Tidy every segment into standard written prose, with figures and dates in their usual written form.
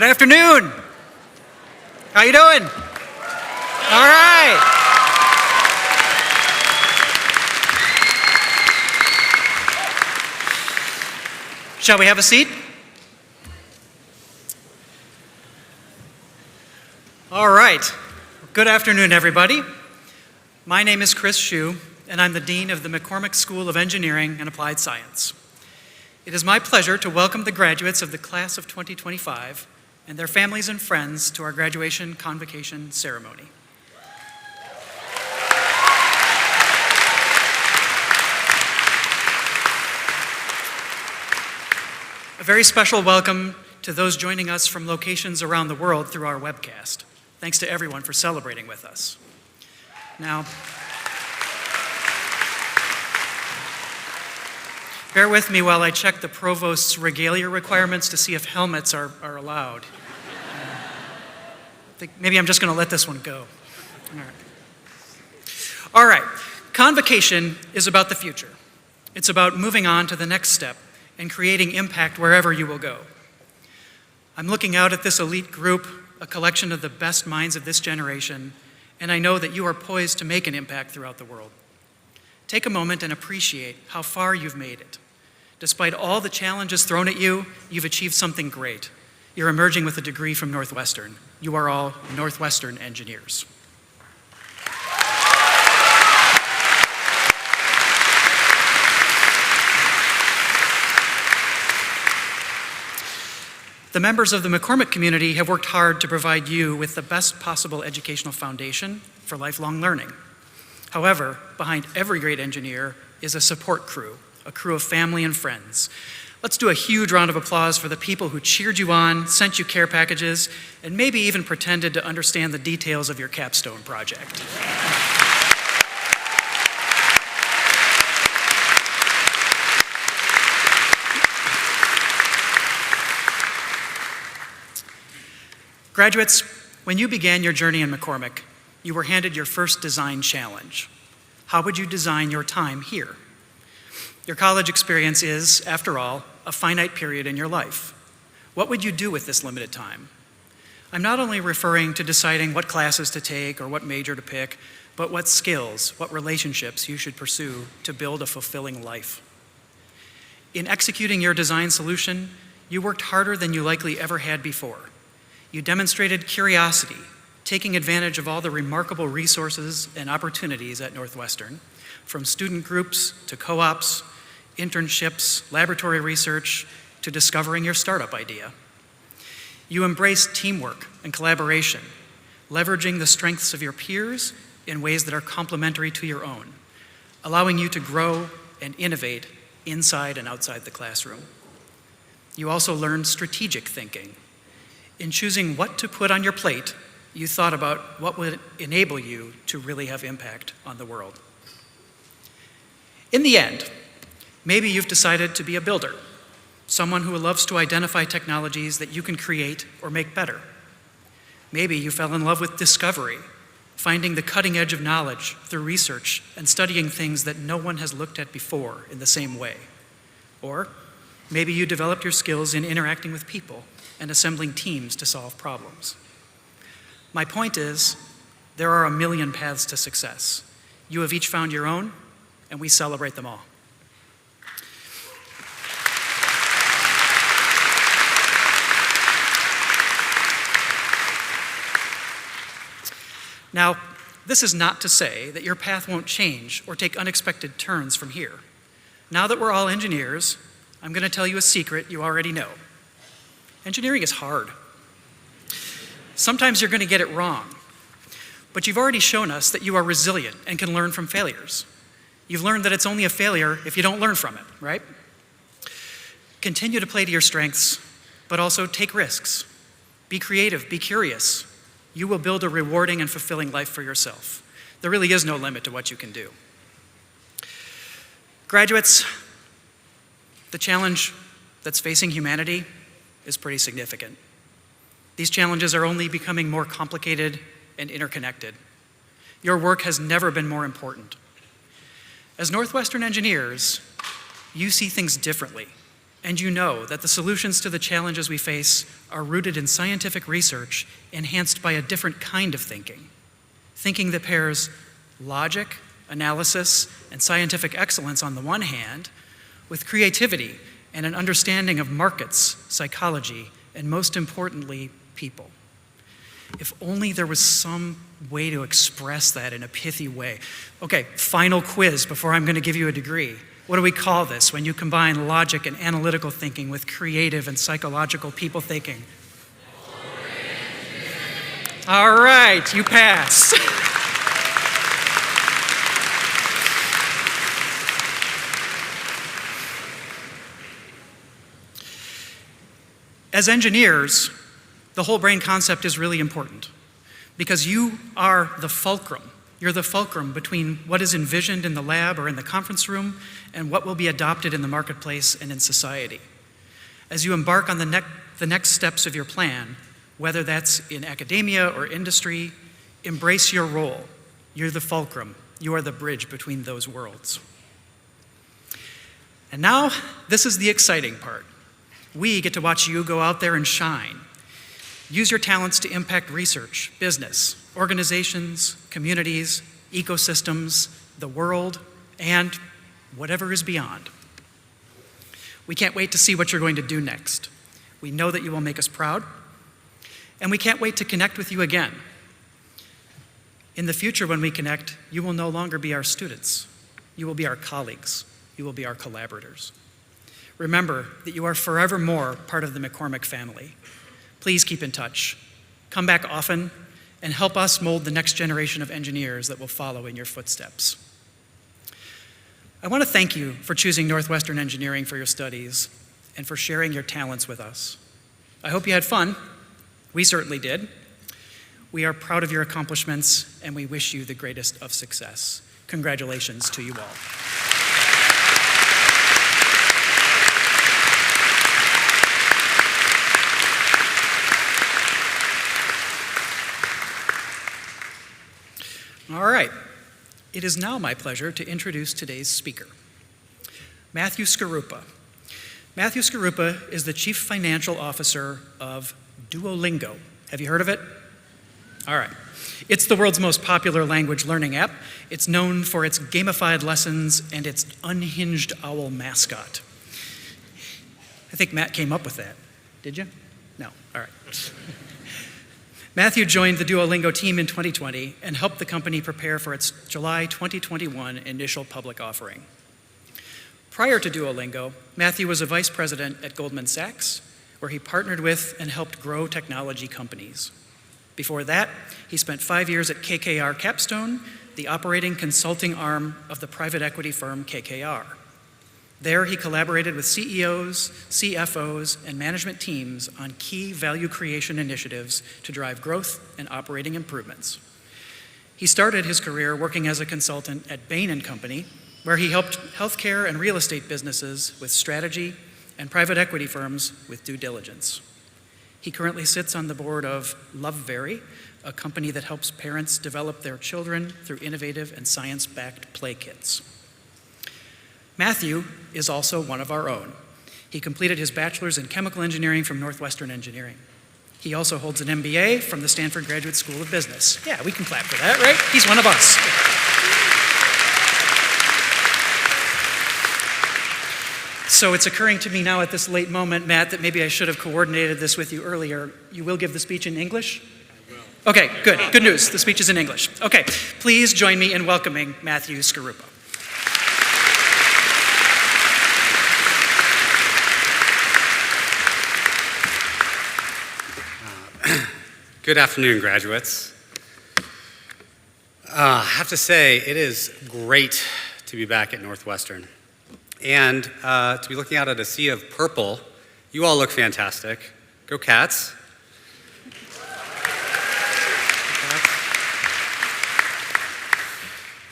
Good afternoon. How you doing? All right. Shall we have a seat? All right. Good afternoon, everybody. My name is Schuh, and I'm the Dean of the McCormick School of Engineering and Applied Science. It is my pleasure to welcome the graduates of the class of 2025 and their families and friends to our graduation convocation ceremony. A very special welcome to those joining us from locations around the world through our webcast. Thanks to everyone for celebrating with us. Now, bear with me while I check the provost's regalia requirements to see if helmets are allowed. Maybe I'm just going to let this one go. All right. Convocation is about the future. It's about moving on to the next step and creating impact wherever you will go. I'm looking out at this elite group, a collection of the best minds of this generation, and I know that you are poised to make an impact throughout the world. Take a moment and appreciate how far you've made it. Despite all the challenges thrown at you, you've achieved something great. You're emerging with a degree from Northwestern. You are all Northwestern engineers. The members of the McCormick community have worked hard to provide you with the best possible educational foundation for lifelong learning. However, behind every great engineer is a support crew, a crew of family and friends. Let's do a huge round of applause for the people who cheered you on, sent you care packages, and maybe even pretended to understand the details of your capstone project. Graduates, when you began your journey in McCormick, you were handed your first design challenge. How would you design your time here? Your college experience is, after all, a finite period in your life. What would you do with this limited time? I'm not only referring to deciding what classes to take or what major to pick, but what skills, what relationships you should pursue to build a fulfilling life. In executing your design solution, you worked harder than you likely ever had before. You demonstrated curiosity, taking advantage of all the remarkable resources and opportunities at Northwestern, from student groups to co-ops, internships, laboratory research, to discovering your startup idea. You embraced teamwork and collaboration, leveraging the strengths of your peers in ways that are complementary to your own, allowing you to grow and innovate inside and outside the classroom. You also learned strategic thinking. In choosing what to put on your plate, you thought about what would enable you to really have impact on the world. In the end, maybe you've decided to be a builder, someone who loves to identify technologies that you can create or make better. Maybe you fell in love with discovery, finding the cutting edge of knowledge through research and studying things that no one has looked at before in the same way. Or maybe you developed your skills in interacting with people and assembling teams to solve problems. My point is, there are a million paths to success. You have each found your own, and we celebrate them all. Now, this is not to say that your path won't change or take unexpected turns from here. Now that we're all engineers, I'm going to tell you a secret you already know. Engineering is hard. Sometimes you're going to get it wrong, but you've already shown us that you are resilient and can learn from failures. You've learned that it's only a failure if you don't learn from it, right? Continue to play to your strengths, but also take risks. Be creative, be curious. You will build a rewarding and fulfilling life for yourself. There really is no limit to what you can do. Graduates, the challenge that's facing humanity is pretty significant. These challenges are only becoming more complicated and interconnected. Your work has never been more important. As Northwestern engineers, you see things differently. and you know that the solutions to the challenges we face are rooted in scientific research enhanced by a different kind of thinking that pairs logic, analysis, and scientific excellence on the one hand with creativity and an understanding of markets, psychology, and most importantly, people. If only there was some way to express that in a pithy way. Okay, final quiz before I'm going to give you a degree. What do we call this when you combine logic and analytical thinking with creative and psychological people thinking? All right, you pass. As engineers, the whole brain concept is really important because you are the fulcrum. You're the fulcrum between what is envisioned in the lab or in the conference room and what will be adopted in the marketplace and in society. As you embark on the next steps of your plan, whether that's in academia or industry, embrace your role. You're the fulcrum. You are the bridge between those worlds. And now, this is the exciting part. We get to watch you go out there and shine. Use your talents to impact research, business, organizations, communities, ecosystems, the world, and whatever is beyond. We can't wait to see what you're going to do next. We know that you will make us proud, and we can't wait to connect with you again. In the future, when we connect, you will no longer be our students. You will be our colleagues. You will be our collaborators. Remember that you are forevermore part of the McCormick family. Please keep in touch. Come back often and help us mold the next generation of engineers that will follow in your footsteps. I want to thank you for choosing Northwestern Engineering for your studies and for sharing your talents with us. I hope you had fun. We certainly did. We are proud of your accomplishments and we wish you the greatest of success. Congratulations to you all. All right, it is now my pleasure to introduce today's speaker, Matthew Skaruppa. Matthew Skaruppa is the Chief Financial Officer of Duolingo. Have you heard of it? All right. It's the world's most popular language learning app. It's known for its gamified lessons and its unhinged owl mascot. I think Matt came up with that. Did you? No. All right. Matthew joined the Duolingo team in 2020 and helped the company prepare for its July 2021 initial public offering. Prior to Duolingo, Matthew was a vice president at Goldman Sachs, where he partnered with and helped grow technology companies. Before that, he spent 5 years at KKR Capstone, the operating consulting arm of the private equity firm KKR. There, he collaborated with CEOs, CFOs, and management teams on key value creation initiatives to drive growth and operating improvements. He started his career working as a consultant at Bain & Company, where he helped healthcare and real estate businesses with strategy and private equity firms with due diligence. He currently sits on the board of LoveVery, a company that helps parents develop their children through innovative and science-backed play kits. Matthew is also one of our own. He completed his bachelor's in chemical engineering from Northwestern Engineering. He also holds an MBA from the Stanford Graduate School of Business. Yeah, we can clap for that, right? He's one of us. So it's occurring to me now at this late moment, Matt, that maybe I should have coordinated this with you earlier. You will give the speech in English? I will. Okay, good. Good news. The speech is in English. Okay, please join me in welcoming Matthew Skaruppa. Good afternoon, graduates. I have to say, it is great to be back at Northwestern and to be looking out at a sea of purple. You all look fantastic. Go Cats.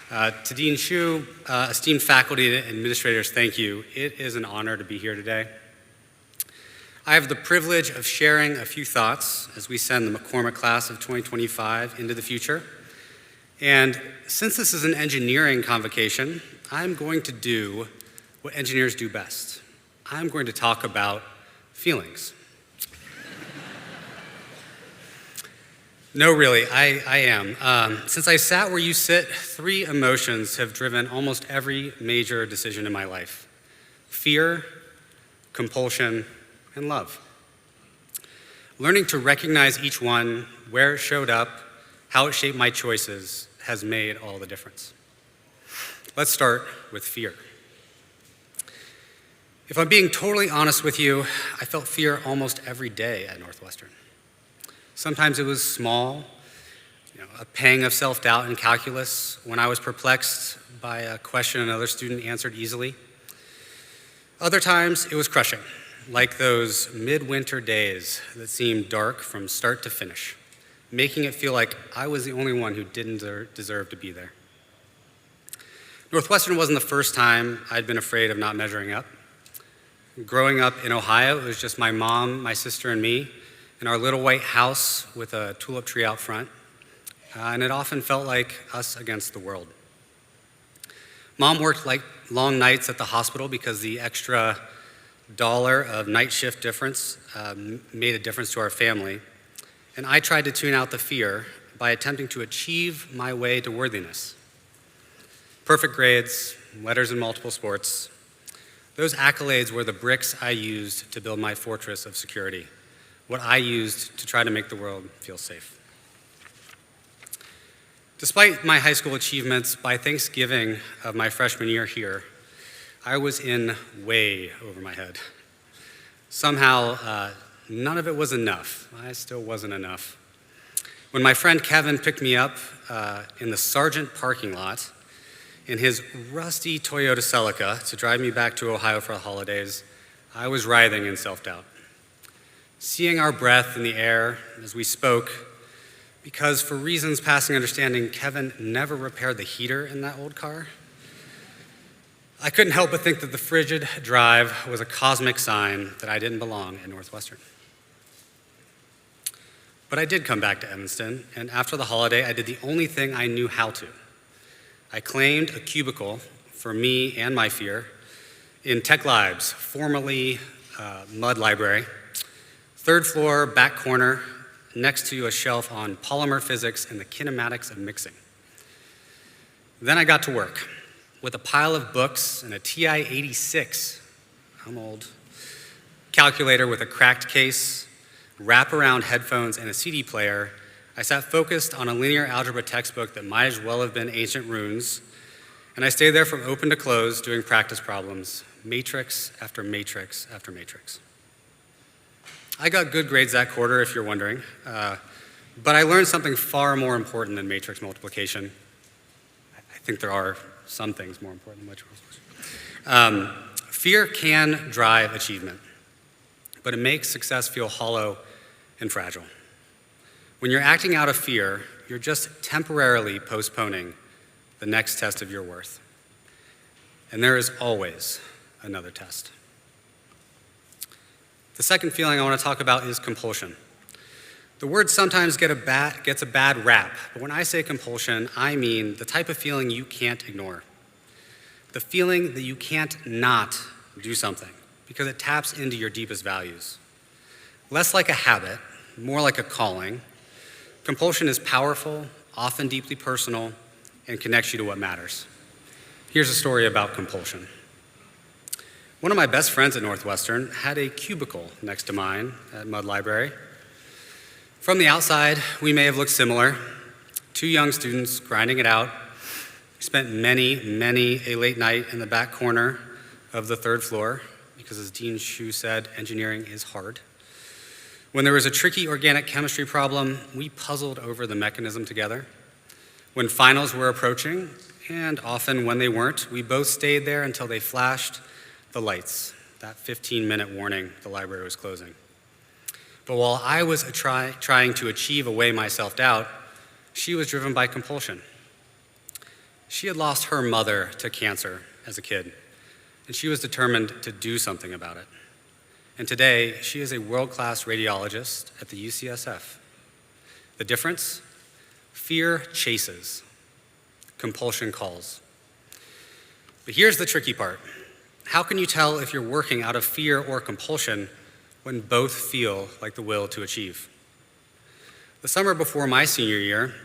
To Dean Schuh, esteemed faculty and administrators, thank you. It is an honor to be here today. I have the privilege of sharing a few thoughts as we send the McCormick class of 2025 into the future. And since this is an engineering convocation, I'm going to do what engineers do best. I'm going to talk about feelings. No, really, I am. Since I sat where you sit, 3 emotions have driven almost every major decision in my life: fear, compulsion, and love. Learning to recognize each one, where it showed up, how it shaped my choices, has made all the difference. Let's start with fear. If I'm being totally honest with you, I felt fear almost every day at Northwestern. Sometimes it was small, a pang of self-doubt in calculus when I was perplexed by a question another student answered easily. Other times it was crushing, like those midwinter days that seemed dark from start to finish, making it feel like I was the only one who didn't deserve to be there. Northwestern wasn't the first time I'd been afraid of not measuring up. Growing up in Ohio, it was just my mom, my sister, and me in our little white house with a tulip tree out front, and it often felt like us against the world. Mom worked like long nights at the hospital because the extra $1 of night shift difference made a difference to our family, and I tried to tune out the fear by attempting to achieve my way to worthiness. Perfect grades, letters in multiple sports, those accolades were the bricks I used to build my fortress of security, what I used to try to make the world feel safe. Despite my high school achievements, by Thanksgiving of my freshman year here, I was in way over my head. Somehow, none of it was enough. I still wasn't enough. When my friend Kevin picked me up in the Sargent parking lot in his rusty Toyota Celica to drive me back to Ohio for the holidays, I was writhing in self-doubt. Seeing our breath in the air as we spoke, because for reasons passing understanding, Kevin never repaired the heater in that old car, I couldn't help but think that the frigid drive was a cosmic sign that I didn't belong at Northwestern. But I did come back to Evanston, and after the holiday, I did the only thing I knew how to. I claimed a cubicle for me and my fear in Tech Libs, formerly Mud Library, 3rd floor, back corner, next to a shelf on polymer physics and the kinematics of mixing. Then I got to work with a pile of books and a TI-86, I'm old, calculator with a cracked case, wraparound headphones, and a CD player. I sat focused on a linear algebra textbook that might as well have been ancient runes, and I stayed there from open to close doing practice problems, matrix after matrix after matrix. I got good grades that quarter, if you're wondering, but I learned something far more important than matrix multiplication. I think there are some things more important than matrix multiplication. Fear can drive achievement, but it makes success feel hollow and fragile. When you're acting out of fear, you're just temporarily postponing the next test of your worth. And there is always another test. The second feeling I want to talk about is compulsion. The word sometimes gets a bad rap, but when I say compulsion, I mean the type of feeling you can't ignore. The feeling that you can't not do something because it taps into your deepest values. Less like a habit, more like a calling. Compulsion is powerful, often deeply personal, and connects you to what matters. Here's a story about compulsion. One of my best friends at Northwestern had a cubicle next to mine at Mud Library. From the outside, we may have looked similar. 2 young students grinding it out. We spent many a late night in the back corner of the 3rd floor because, as Dean Schuh said, engineering is hard. When there was a tricky organic chemistry problem, we puzzled over the mechanism together. When finals were approaching, and often when they weren't, we both stayed there until they flashed the lights, that 15-minute warning the library was closing. But while I was trying to achieve away my self-doubt, she was driven by compulsion. She had lost her mother to cancer as a kid, and she was determined to do something about it. And today, she is a world-class radiologist at the UCSF. The difference? Fear chases, compulsion calls. But here's the tricky part. How can you tell if you're working out of fear or compulsion when both feel like the will to achieve? The summer before my senior year,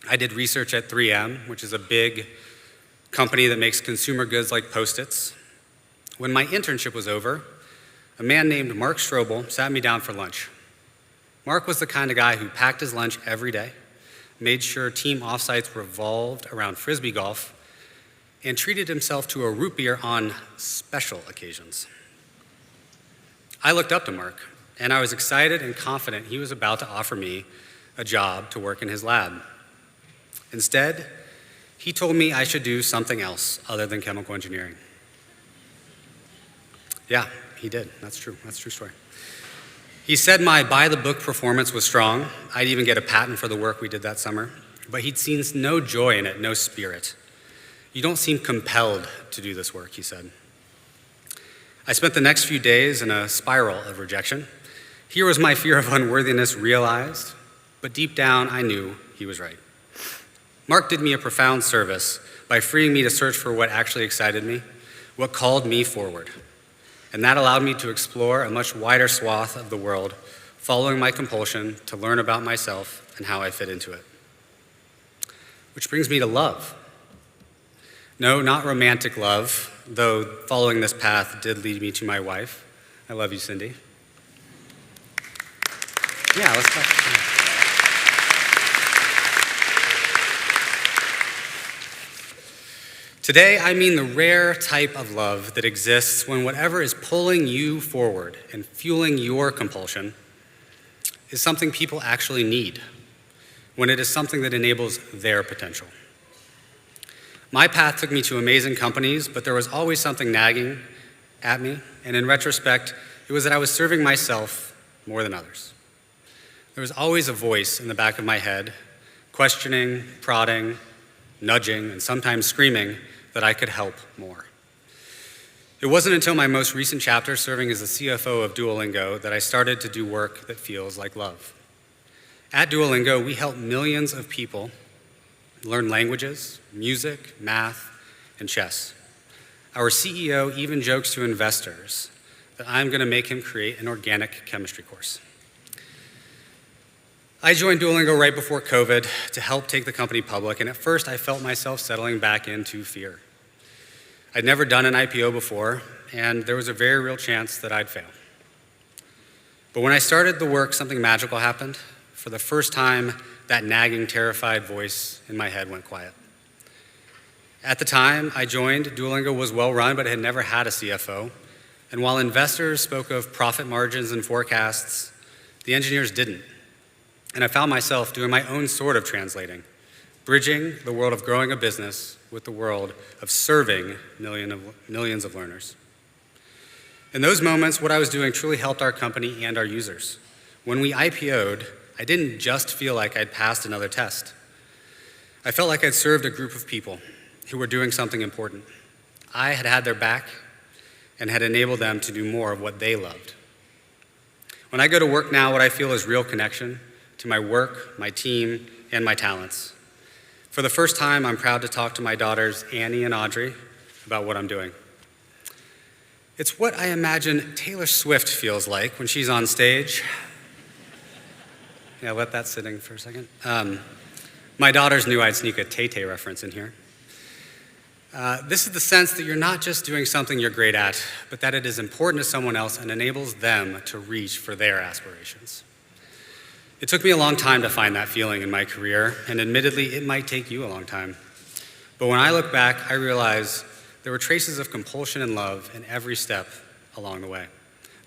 I did research at 3M, which is a big company that makes consumer goods like Post-its. When my internship was over, a man named Mark Strobel sat me down for lunch. Mark was the kind of guy who packed his lunch every day, made sure team offsites revolved around frisbee golf, and treated himself to a root beer on special occasions. I looked up to Mark, and I was excited and confident he was about to offer me a job to work in his lab. Instead, he told me I should do something else other than chemical engineering. Yeah, he did. That's true. That's a true story. He said my by-the-book performance was strong. I'd even get a patent for the work we did that summer. But he'd seen no joy in it, no spirit. You don't seem compelled to do this work, he said. I spent the next few days in a spiral of rejection. Here was my fear of unworthiness realized, but deep down I knew he was right. Mark did me a profound service by freeing me to search for what actually excited me, what called me forward. And that allowed me to explore a much wider swath of the world, following my compulsion to learn about myself and how I fit into it. Which brings me to love. No, not romantic love, though following this path did lead me to my wife. I love you, Cindy. Yeah, let's talk. Today, I mean the rare type of love that exists when whatever is pulling you forward and fueling your compulsion is something people actually need, when it is something that enables their potential. My path took me to amazing companies, but there was always something nagging at me, and in retrospect, it was that I was serving myself more than others. There was always a voice in the back of my head, questioning, prodding, nudging, and sometimes screaming that I could help more. It wasn't until my most recent chapter serving as the CFO of Duolingo that I started to do work that feels like love. At Duolingo, we help millions of people learn languages, music, math, and chess. Our CEO even jokes to investors that I'm going to make him create an organic chemistry course. I joined Duolingo right before COVID to help take the company public, and at first I felt myself settling back into fear. I'd never done an IPO before, and there was a very real chance that I'd fail. But when I started the work, something magical happened. For the first time, that nagging, terrified voice in my head went quiet. At the time I joined, Duolingo was well run, but it had never had a CFO. And while investors spoke of profit margins and forecasts, the engineers didn't. And I found myself doing my own sort of translating, bridging the world of growing a business with the world of serving millions of learners. In those moments, what I was doing truly helped our company and our users. When we IPO'd, I didn't just feel like I'd passed another test. I felt like I'd served a group of people who were doing something important. I had had their back and had enabled them to do more of what they loved. When I go to work now, what I feel is real connection to my work, my team, and my talents. For the first time, I'm proud to talk to my daughters, Annie and Audrey, about what I'm doing. It's what I imagine Taylor Swift feels like when she's on stage. Yeah, let that sit in for a second. My daughters knew I'd sneak a Tay-Tay reference in here. This is the sense that you're not just doing something you're great at, but that it is important to someone else and enables them to reach for their aspirations. It took me a long time to find that feeling in my career, and admittedly, it might take you a long time. But when I look back, I realize there were traces of compulsion and love in every step along the way.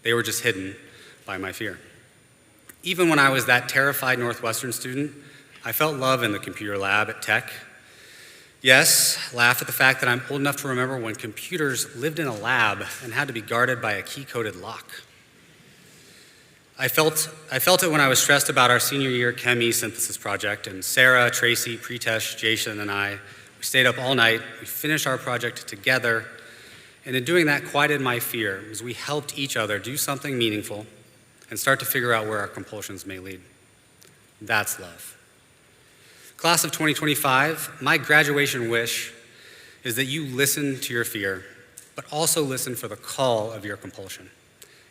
They were just hidden by my fear. Even when I was that terrified Northwestern student, I felt love in the computer lab at Tech. Yes, laugh at the fact that I'm old enough to remember when computers lived in a lab and had to be guarded by a key-coded lock. I felt it when I was stressed about our senior year Chem-E synthesis project, and Sarah, Tracy, Pritesh, Jason, and I, we stayed up all night, we finished our project together, and in doing that quieted my fear as we helped each other do something meaningful and start to figure out where our compulsions may lead. That's love. Class of 2025, my graduation wish is that you listen to your fear but also listen for the call of your compulsion,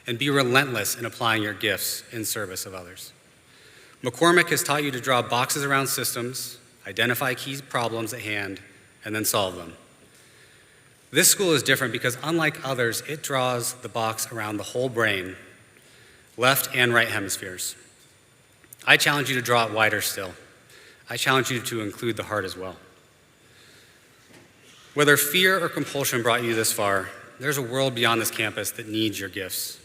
and be relentless in applying your gifts in service of others. McCormick has taught you to draw boxes around systems, identify key problems at hand, and then solve them. This school is different because, unlike others, it draws the box around the whole brain, left and right hemispheres. I challenge you to draw it wider still. I challenge you to include the heart as well. Whether fear or compulsion brought you this far, there's a world beyond this campus that needs your gifts.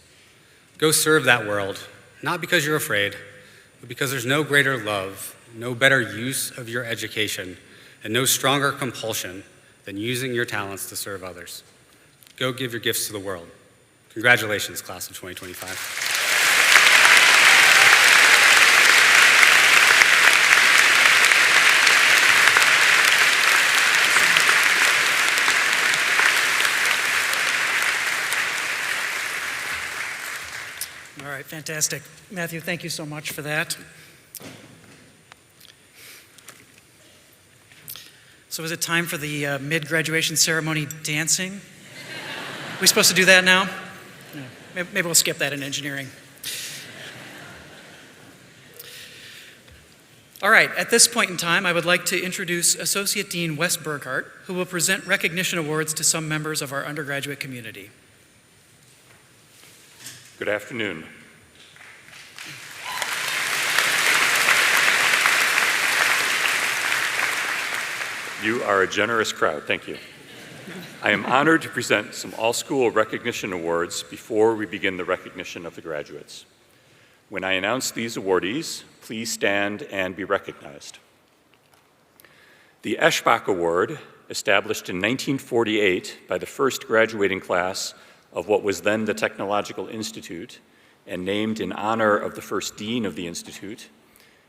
Go serve that world, not because you're afraid, but because there's no greater love, no better use of your education, and no stronger compulsion than using your talents to serve others. Go give your gifts to the world. Congratulations, class of 2025. All right, fantastic. Matthew, thank you so much for that. So is it time for the mid-graduation ceremony dancing? We supposed to do that now? Yeah, maybe we'll skip that in engineering. All right, at this point in time, I would like to introduce Associate Dean Wes Burkhart, who will present recognition awards to some members of our undergraduate community. Good afternoon. You are a generous crowd, thank you. I am honored to present some all-school recognition awards before we begin the recognition of the graduates. When I announce these awardees, please stand and be recognized. The Eschbach Award, established in 1948 by the first graduating class of what was then the Technological Institute and named in honor of the first dean of the institute,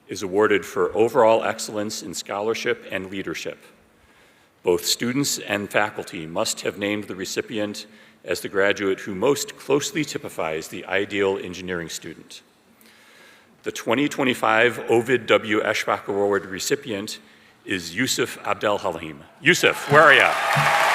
is awarded for overall excellence in scholarship and leadership. Both students and faculty must have named the recipient as the graduate who most closely typifies the ideal engineering student. The 2025 Ovid W. Eschbach Award recipient is Yusuf Abdel Halim. Yusuf, where are you?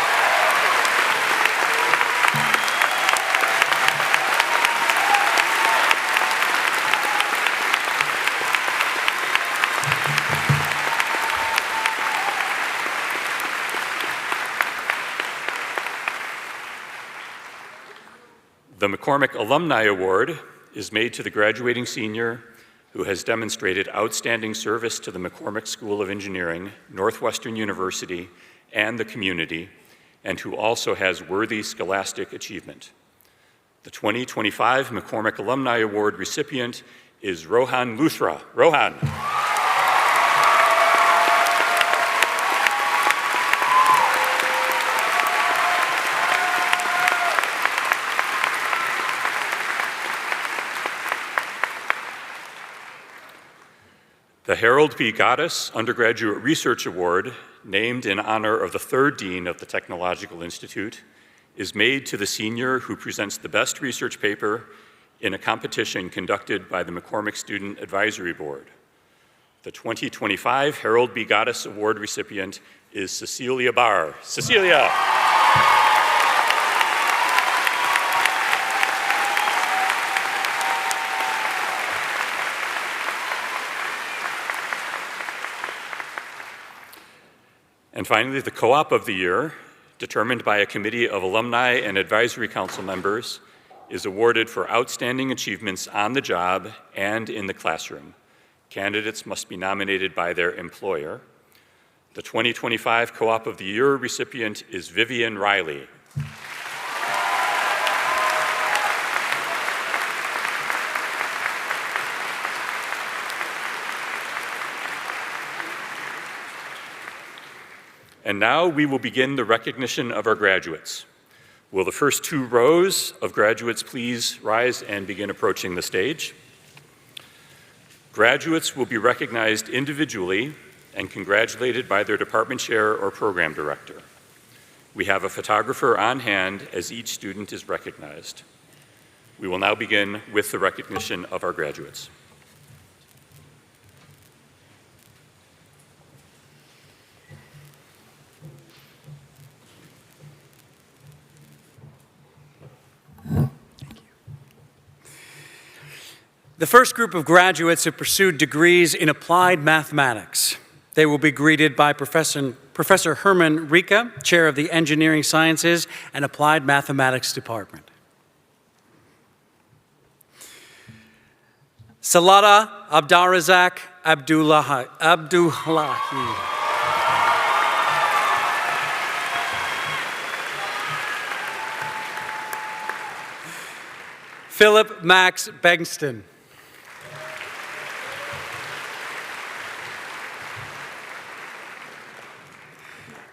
The McCormick Alumni Award is made to the graduating senior who has demonstrated outstanding service to the McCormick School of Engineering, Northwestern University, and the community, and who also has worthy scholastic achievement. The 2025 McCormick Alumni Award recipient is Rohan Luthra. Rohan. The Harold P. Gaddis Undergraduate Research Award, named in honor of the third dean of the Technological Institute, is made to the senior who presents the best research paper in a competition conducted by the McCormick Student Advisory Board. The 2025 Harold B. Gaddis Award recipient is Cecilia Barr. Cecilia. And finally, the Co-op of the Year, determined by a committee of alumni and advisory council members, is awarded for outstanding achievements on the job and in the classroom. Candidates must be nominated by their employer. The 2025 Co-op of the Year recipient is Vivian Riley. And now we will begin the recognition of our graduates. Will the first two rows of graduates please rise and begin approaching the stage? Graduates will be recognized individually and congratulated by their department chair or program director. We have a photographer on hand as each student is recognized. We will now begin with the recognition of our graduates. The first group of graduates have pursued degrees in applied mathematics. They will be greeted by Professor Herman Rika, Chair of the Engineering Sciences and Applied Mathematics Department. Salada Abdarazak Abdullahi. Philip Max Bengston.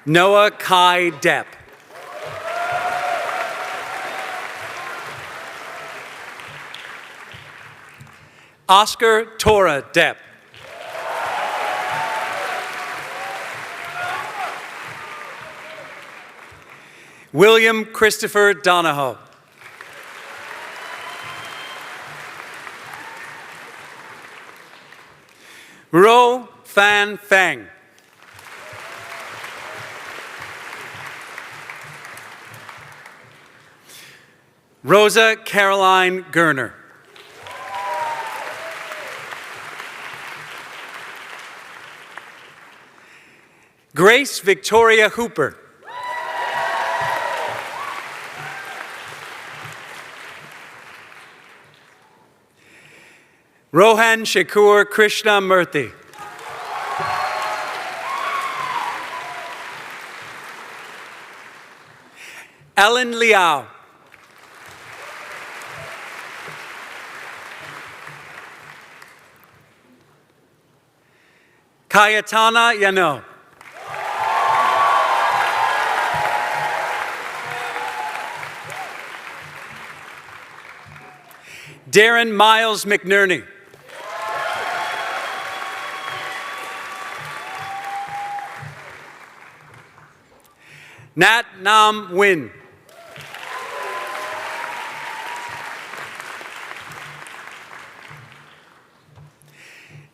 Noah Kai Depp. Oscar Tora Depp. William Christopher Donahoe. Ro Fan Feng. Rosa Caroline Gerner. Grace Victoria Hooper. Rohan Shakur Krishna Murthy. Ellen Liao. Cayetana Yano. Darren Miles McNerney. Nat Nam Win.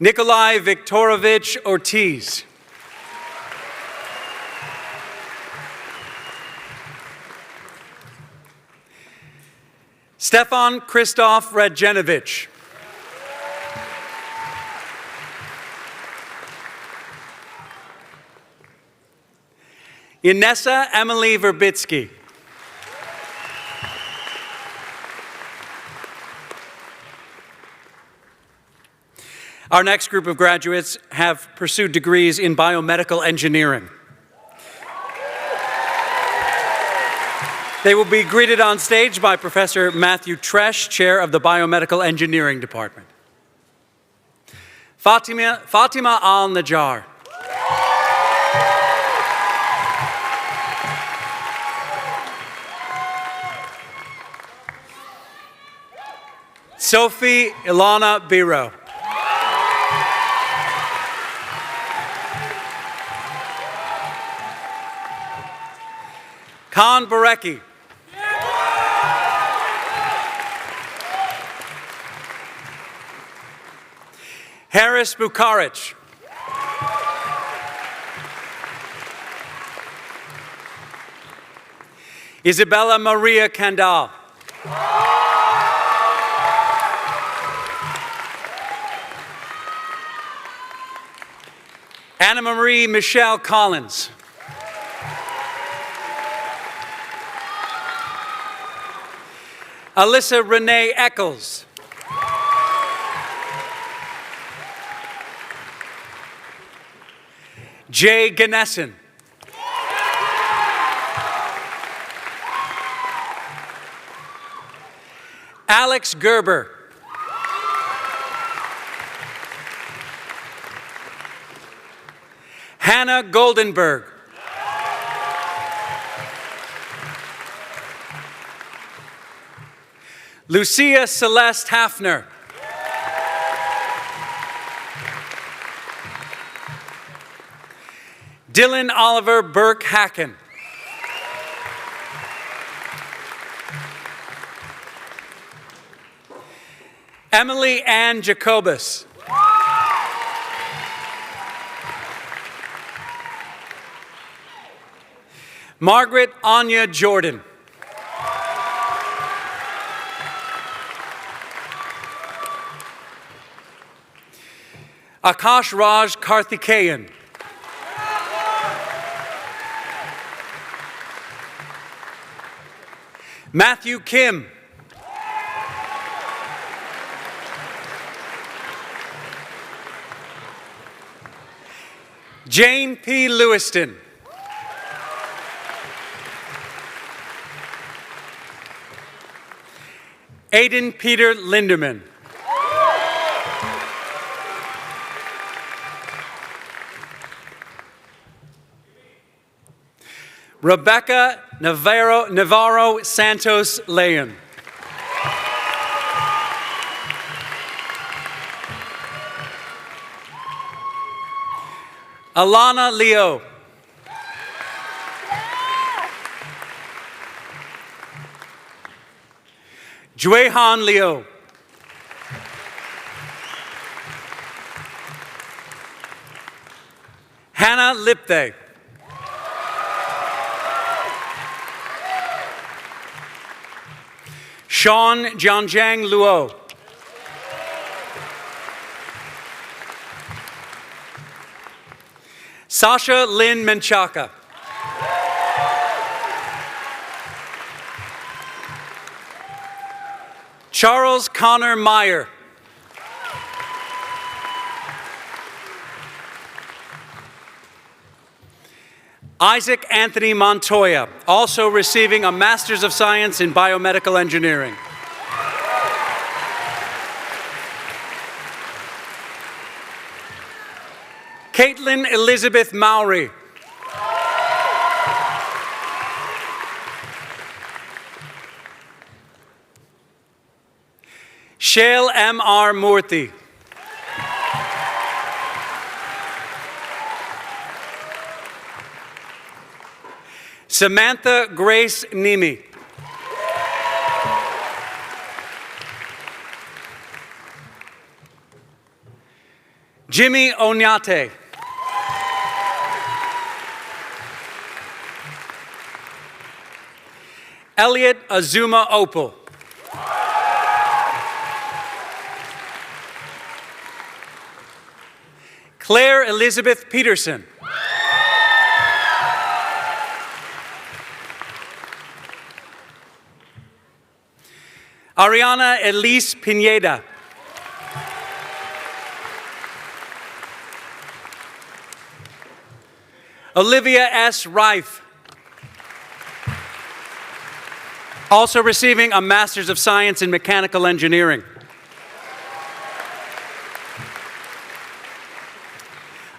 Nikolai Viktorovich Ortiz. Stefan Christoph Radjenovich. Inessa Emily Verbitsky. Our next group of graduates have pursued degrees in biomedical engineering. They will be greeted on stage by Professor Matthew Tresh, Chair of the Biomedical Engineering Department. Fatima Al-Najjar. Sophie Ilana Biro. Khan Barecki. Harris Bukarich. Isabella Maria Kandal. Anna Marie Michelle Collins. Alyssa Renee Eccles. Jay Ganessen. Alex Gerber. Hannah Goldenberg. Lucia Celeste Hafner. Dylan Oliver Burke Hacken. Emily Ann Jacobus. Margaret Anya Jordan. Akash Raj Karthikeyan. Matthew Kim. Jane P. Lewiston. Aiden Peter Linderman. Rebecca Navarro Santos Leon. Alana Leo. Juehan Leo. Hannah Lipthe. Sean Jianjiang Luo. Sasha Lynn Menchaca. Charles Connor Meyer. Isaac Anthony Montoya, also receiving a Master's of Science in Biomedical Engineering. Caitlin Elizabeth Mowry. Shail M.R. Murthy. Samantha Grace Nimi. Jimmy Onyate. Elliot Azuma Opal. Claire Elizabeth Peterson. Ariana Elise Pineda. Olivia S. Rife. Also receiving a Master's of Science in Mechanical Engineering.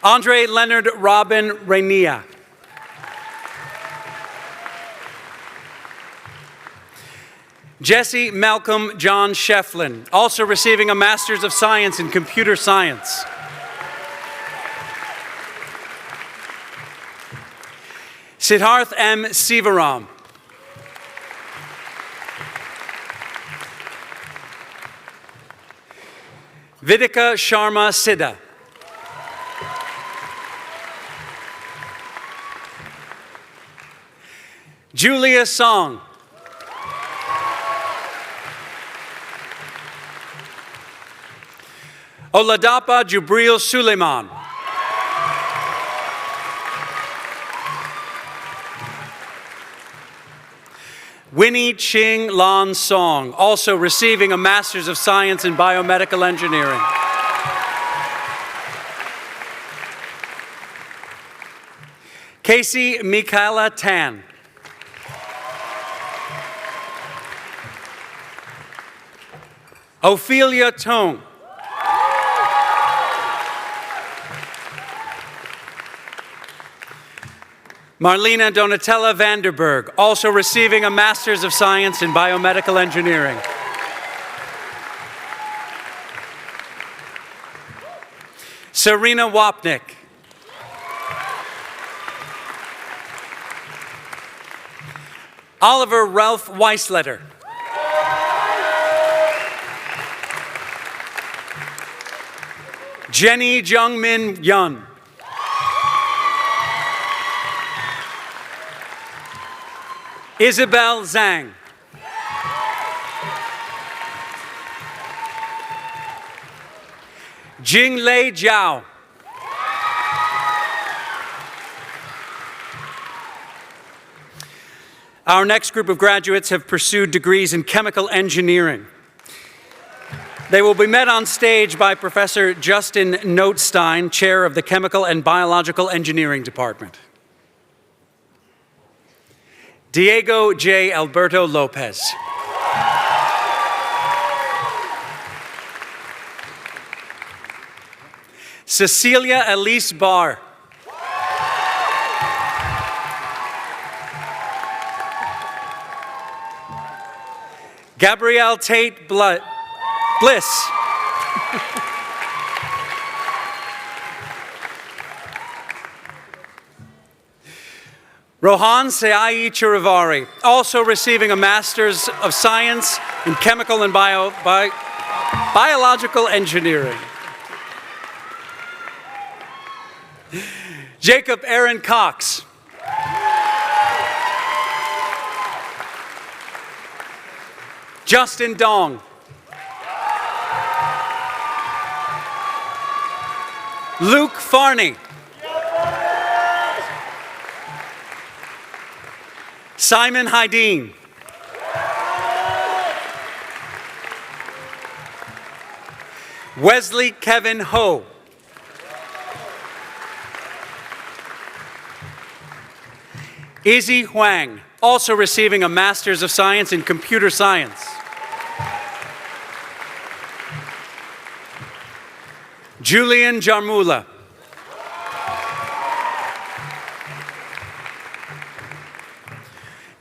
Andre Leonard Robin Rainier. Jesse Malcolm John Shefflin, also receiving a Master's of Science in Computer Science. Siddharth M. Sivaram. Vidika Sharma Siddha. Julia Song. Oladapa Jubril Suleiman. Winnie Ching Lan Song, also receiving a Master's of Science in Biomedical Engineering. Casey Michaela Tan. Ophelia Tong. Marlena Donatella Vanderberg, also receiving a Master's of Science in Biomedical Engineering. Serena Wapnick. Oliver Ralph Weisletter. Jenny Jungmin Yun. Isabel Zhang. Jinglei Jiao. Our next group of graduates have pursued degrees in chemical engineering. They will be met on stage by Professor Justin Notstein, Chair of the Chemical and Biological Engineering Department. Diego J. Alberto Lopez. Cecilia Elise Barr. Gabrielle Tate Bliss. Rohan Seai Chirivari, also receiving a Master's of Science in Chemical and Biological Engineering. Jacob Aaron Cox. Justin Dong. Luke Farney. Simon Hydeen. Wesley Kevin Ho. Izzy Huang, also receiving a Master's of Science in Computer Science. Julian Jarmula.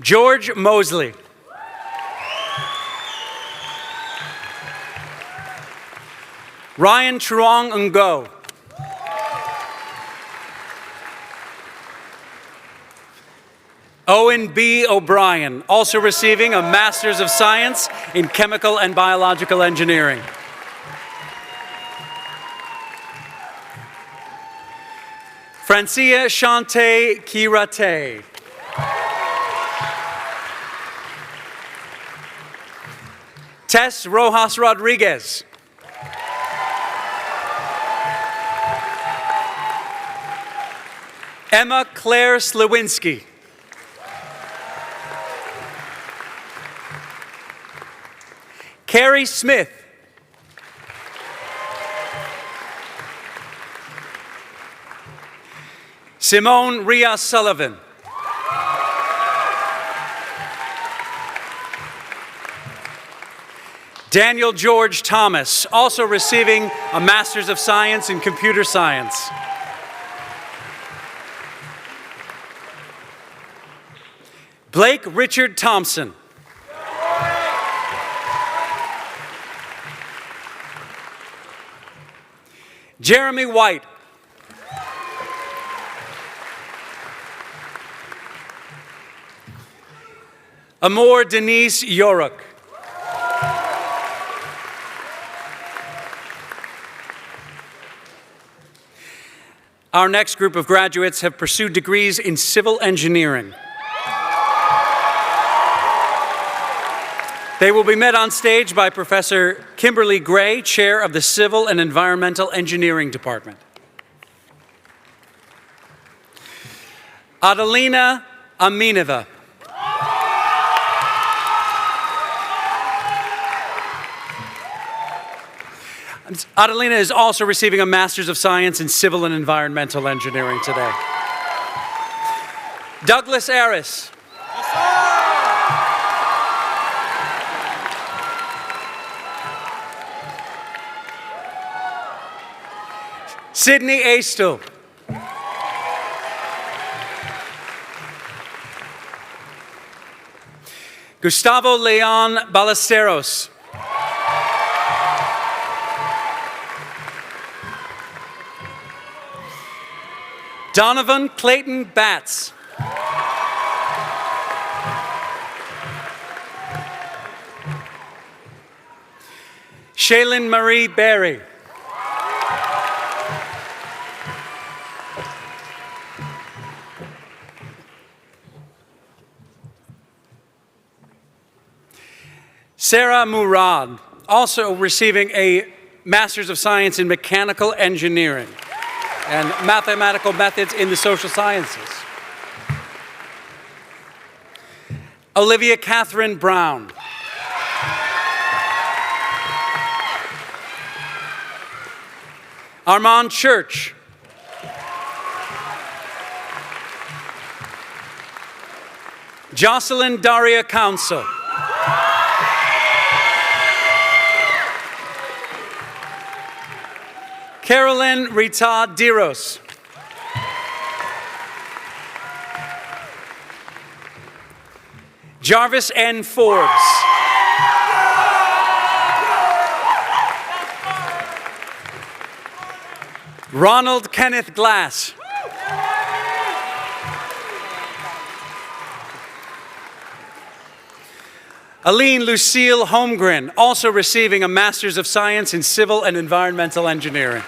George Mosley. Ryan Truong Ngo. Owen B. O'Brien, also receiving a Master's of Science in Chemical and Biological Engineering. Francia Shante Kirate. Tess Rojas Rodriguez. Emma Claire Slewinski. Carrie Smith. Simone Rhea Sullivan. Daniel George Thomas, also receiving a Master's of Science in Computer Science. Blake Richard Thompson. Jeremy White. Amor Denise Yoruk. Our next group of graduates have pursued degrees in civil engineering. They will be met on stage by Professor Kimberly Gray, Chair of the Civil and Environmental Engineering Department. Adelina Aminova. Adelina is also receiving a Master's of Science in Civil and Environmental Engineering today. Douglas Aris. Sydney Astle. Gustavo Leon Ballesteros. Donovan Clayton Batts. Shaylin Marie Berry. Sarah Murad, also receiving a Masters of Science in Mechanical Engineering and Mathematical Methods in the Social Sciences. Olivia Catherine Brown. Armand Church. Jocelyn Daria Council. Carolyn Rita Diros. Jarvis N. Forbes. Ronald Kenneth Glass. Aline Lucille Holmgren, also receiving a Master's of Science in Civil and Environmental Engineering.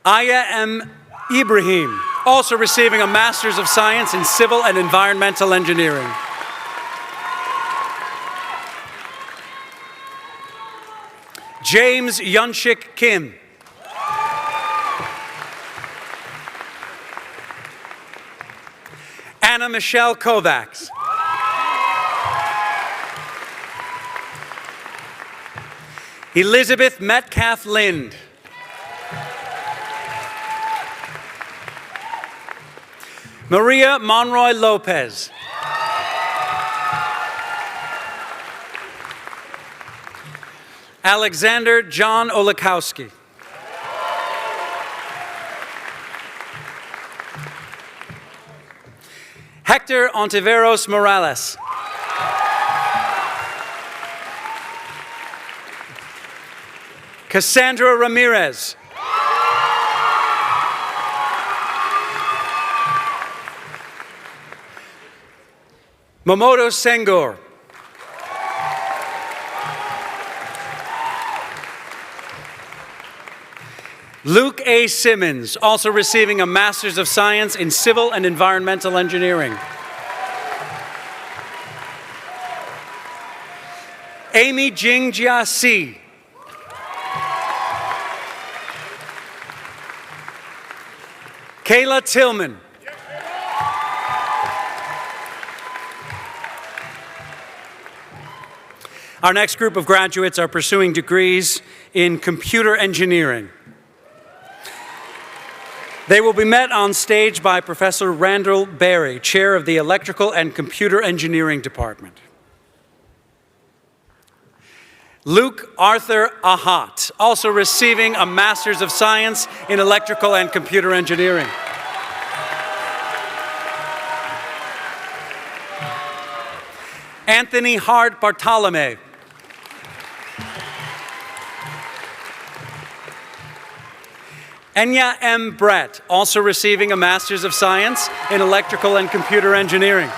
Aya M. Ibrahim, also receiving a Master's of Science in Civil and Environmental Engineering. James Yunshik Kim. Anna Michelle Kovacs. Elizabeth Metcalf Lind. Maria Monroy Lopez. Alexander John Olakowski. Hector Ontiveros Morales. Cassandra Ramirez. Momoto Senghor. Luke A. Simmons, also receiving a Master's of Science in Civil and Environmental Engineering. Amy Jingjia Si. Kayla Tillman. Our next group of graduates are pursuing degrees in computer engineering. They will be met on stage by Professor Randall Berry, Chair of the Electrical and Computer Engineering Department. Luke Arthur Ahat, also receiving a Master's of Science in Electrical and Computer Engineering. Anthony Hart Bartolome. Enya M. Brett, also receiving a Master's of Science in Electrical and Computer Engineering.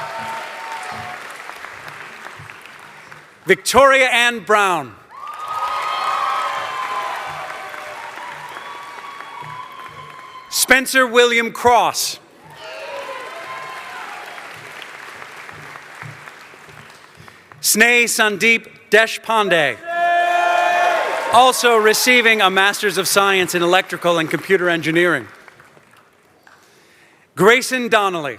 Victoria Ann Brown. Spencer William Cross. Sneh Sandeep Deshpande, also receiving a Master's of Science in Electrical and Computer Engineering. Grayson Donnelly.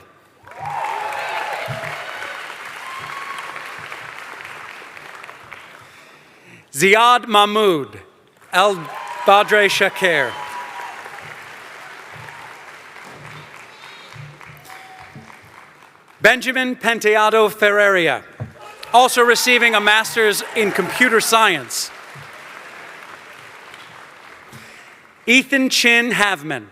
Ziad Mahmoud Al Badre Shakir. Benjamin Penteado Ferreria, also receiving a Master's in Computer Science. Ethan Chin Havman.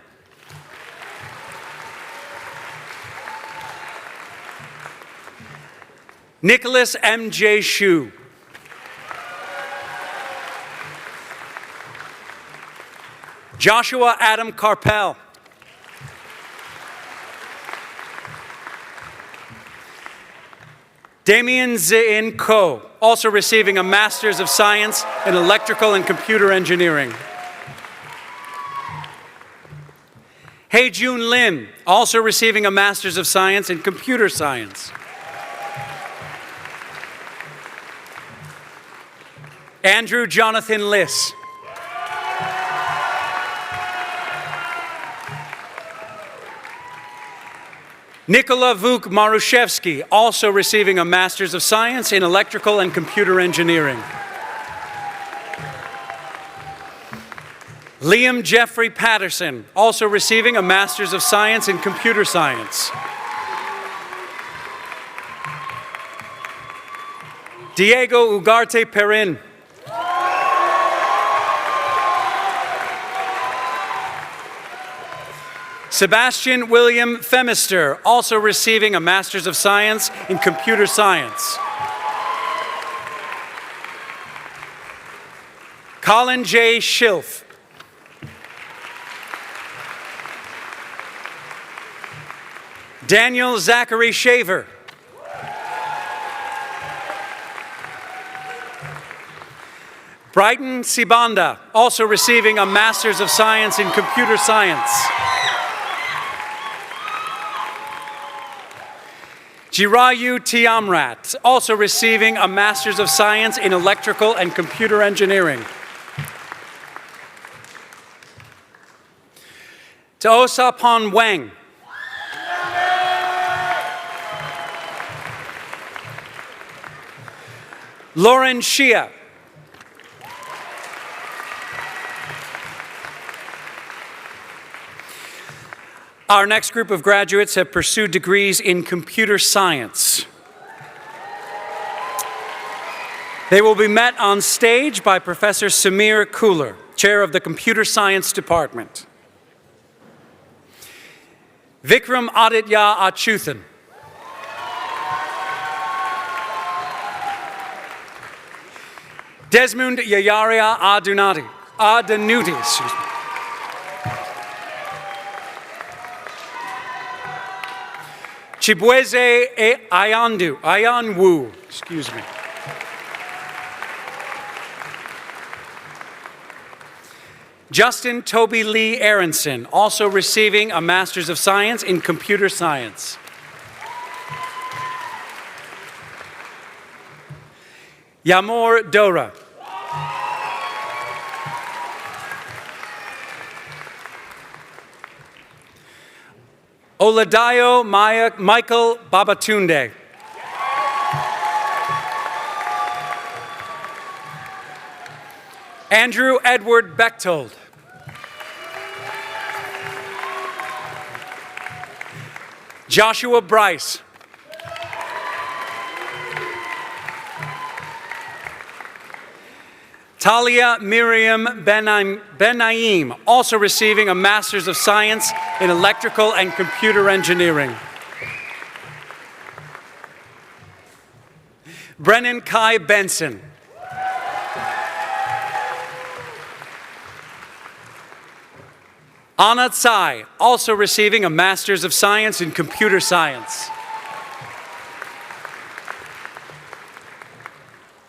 Nicholas M.J. Schuh. Joshua Adam Carpel. Damien Zin Ko, also receiving a Master's of Science in Electrical and Computer Engineering. Hei-Jun Lim, also receiving a Master's of Science in Computer Science. Andrew Jonathan Liss. Nikola Vuk Maruszewski, also receiving a Master's of Science in Electrical and Computer Engineering. Liam Jeffrey Patterson, also receiving a Master's of Science in Computer Science. Diego Ugarte Perrin. Sebastian William Femister, also receiving a Master's of Science in Computer Science. Colin J. Schilf. Daniel Zachary Shaver. Brighton Sibanda, also receiving a Master's of Science in Computer Science. Jirayu Tiamrat, also receiving a Master's of Science in Electrical and Computer Engineering. Taosapon Wang. Lauren Shia. Our next group of graduates have pursued degrees in computer science. They will be met on stage by Professor Samir Kuhler, Chair of the Computer Science Department. Vikram Aditya Achuthan. Desmond Yayaria Adanuti, excuse me. Chibweze Ayanwu, excuse me. Justin Toby Lee Aronson, also receiving a Master's of Science in Computer Science. Yamor Dora. Oladayo Michael Babatunde. Andrew Edward Bechtold. Joshua Bryce. Talia Miriam Benaim, also receiving a Master's of Science in Electrical and Computer Engineering. Brennan Kai Benson. Anna Tsai, also receiving a Master's of Science in Computer Science.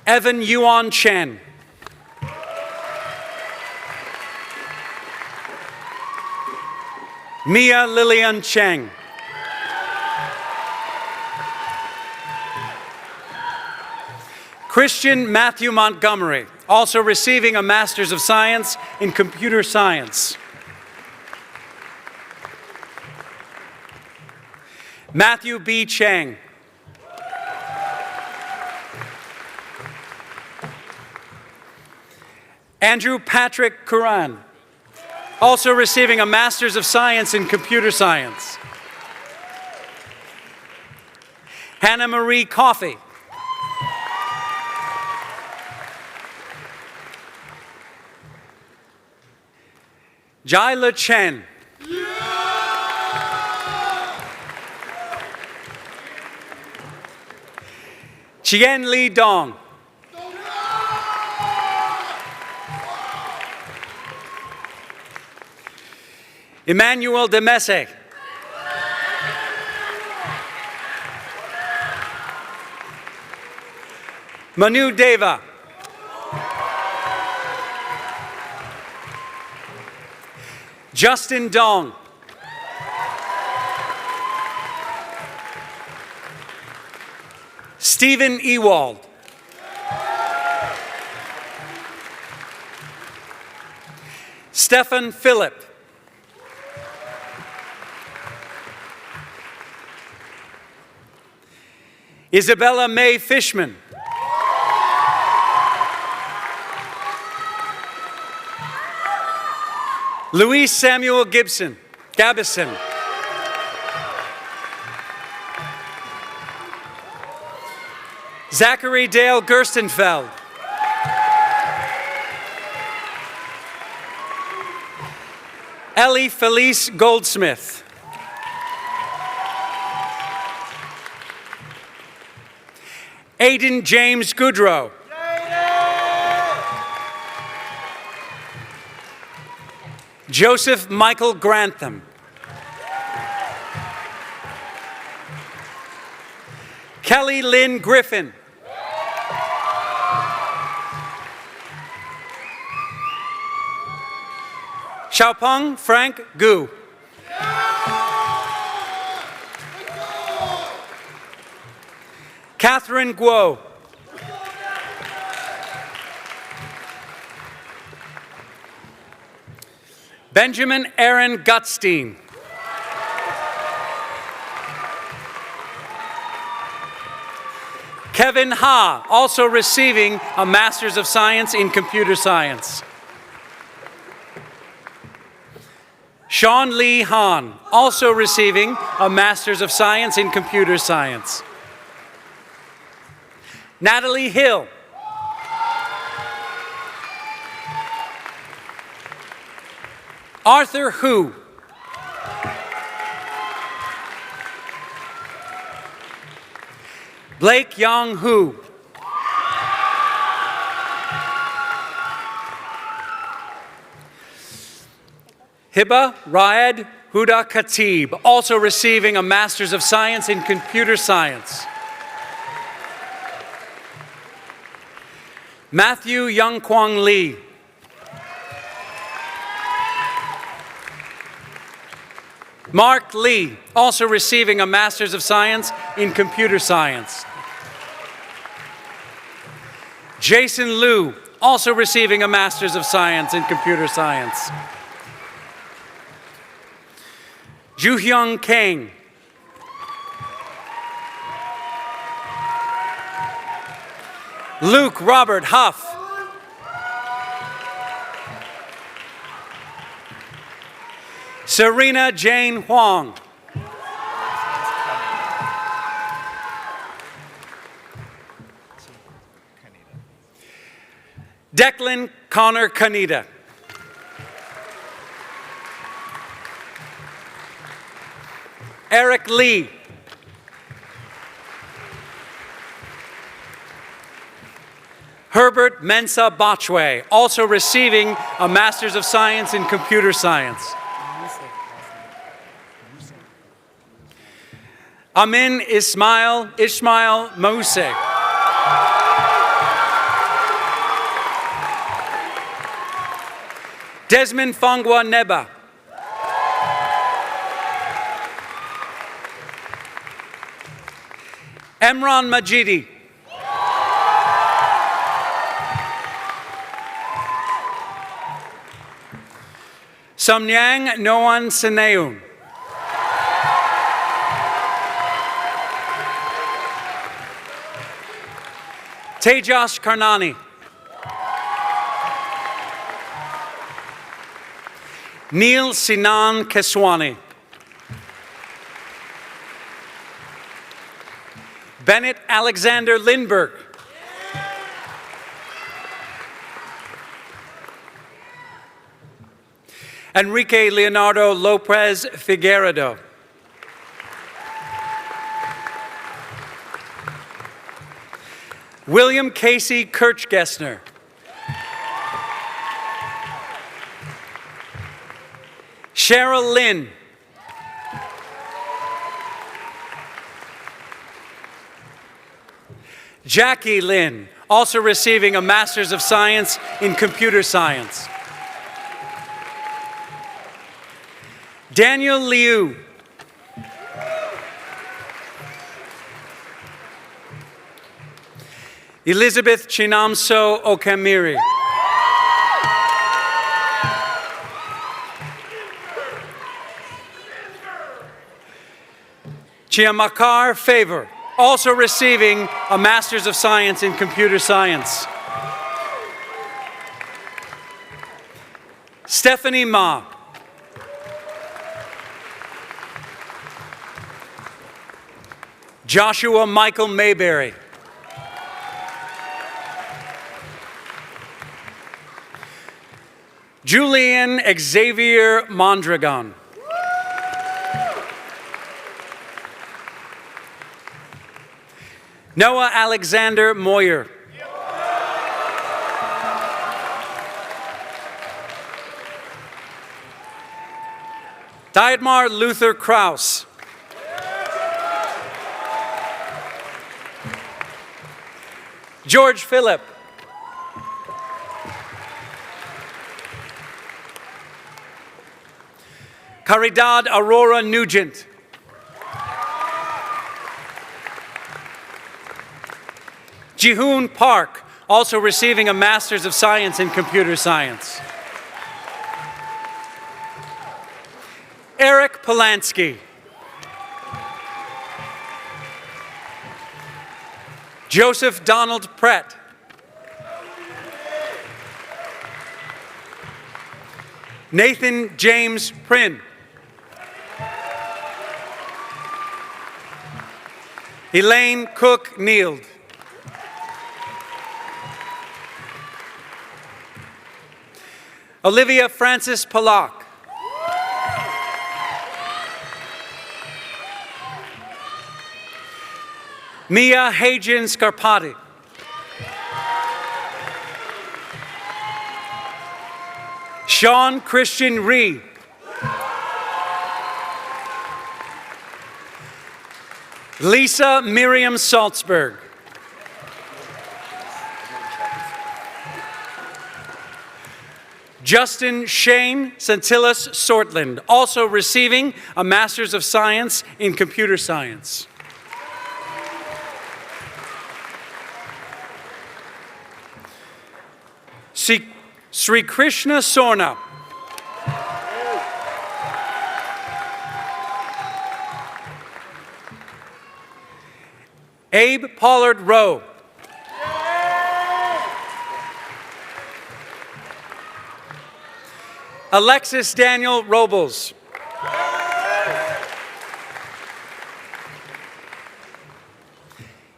Evan Yuan Chen. Mia Lillian Cheng. Christian Matthew Montgomery, also receiving a Master's of Science in Computer Science. Matthew B. Chang. Andrew Patrick Curran, also receiving a Master's of Science in Computer Science. Hannah Marie Coffey. Jaila Chen. Chien Li Dong. Emmanuel Demese. Manu Deva. Justin Dong. Stephen Ewald. Stefan Phillip. Isabella May Fishman. Luis Samuel Gabison. Zachary Dale Gerstenfeld. Ellie Felice Goldsmith. Aiden James Goodrow. Joseph Michael Grantham. Kelly Lynn Griffin. Xiaopeng Frank Gu. Catherine Guo. Benjamin Aaron Gutstein. Kevin Ha, also receiving a Master's of Science in Computer Science. Sean Lee Han, also receiving a Master's of Science in Computer Science. Natalie Hill. Arthur Hu. Blake Yong Hu. Hiba Raed Huda Khatib, also receiving a Master's of Science in Computer Science. Matthew Young Kwang Lee. Mark Lee, also receiving a Master's of Science in Computer Science. Jason Liu, also receiving a Master's of Science in Computer Science. Juhyung Kang. Luke Robert Huff. Serena Jane Huang. Declan Connor Kaneda. Eric Lee. Herbert Mensa Bachwe, also receiving a Master's of Science in Computer Science. Amin Ismail Mose. Desmond Fongwa Neba. Emran Majidi. Samyang Noan Seneun. Tejas Karnani. Neil Sinan Keswani. Bennett Alexander Lindbergh. Enrique Leonardo Lopez Figueredo. William Casey Kirchgessner. Cheryl Lynn. Jackie Lynn, also receiving a Master's of Science in Computer Science. Daniel Liu. Elizabeth Chinamso Okamiri. Chiamakar Favor, also receiving a Master's of Science in Computer Science. Stephanie Ma. Joshua Michael Mayberry. Julian Xavier Mondragon. Noah Alexander Moyer. Dietmar Luther Kraus. George Phillip. Caridad Aurora Nugent. Jihoon Park, also receiving a Master's of Science in Computer Science. Eric Polanski. Joseph Donald Pratt. Nathan James Prynne. Elaine Cook Neild. Olivia Francis Pollock. Mia Hajan Scarpati. Sean Christian Ree. Lisa Miriam Salzberg. Justin Shane Santillas Sortland, also receiving a Master's of Science in Computer Science. Sri Krishna Sorna. Abe Pollard Rowe. Alexis Daniel Robles.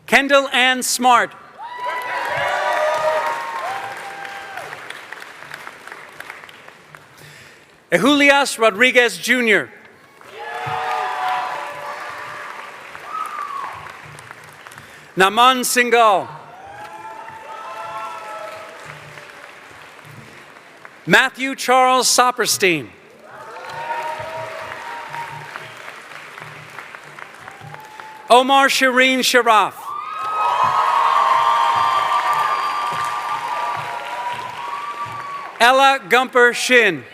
Kendall Ann Smart. Julias Rodriguez Jr. Naman Singhal. Matthew Charles Saperstein. Omar Shireen Sharaf. Ella Gumper Shin.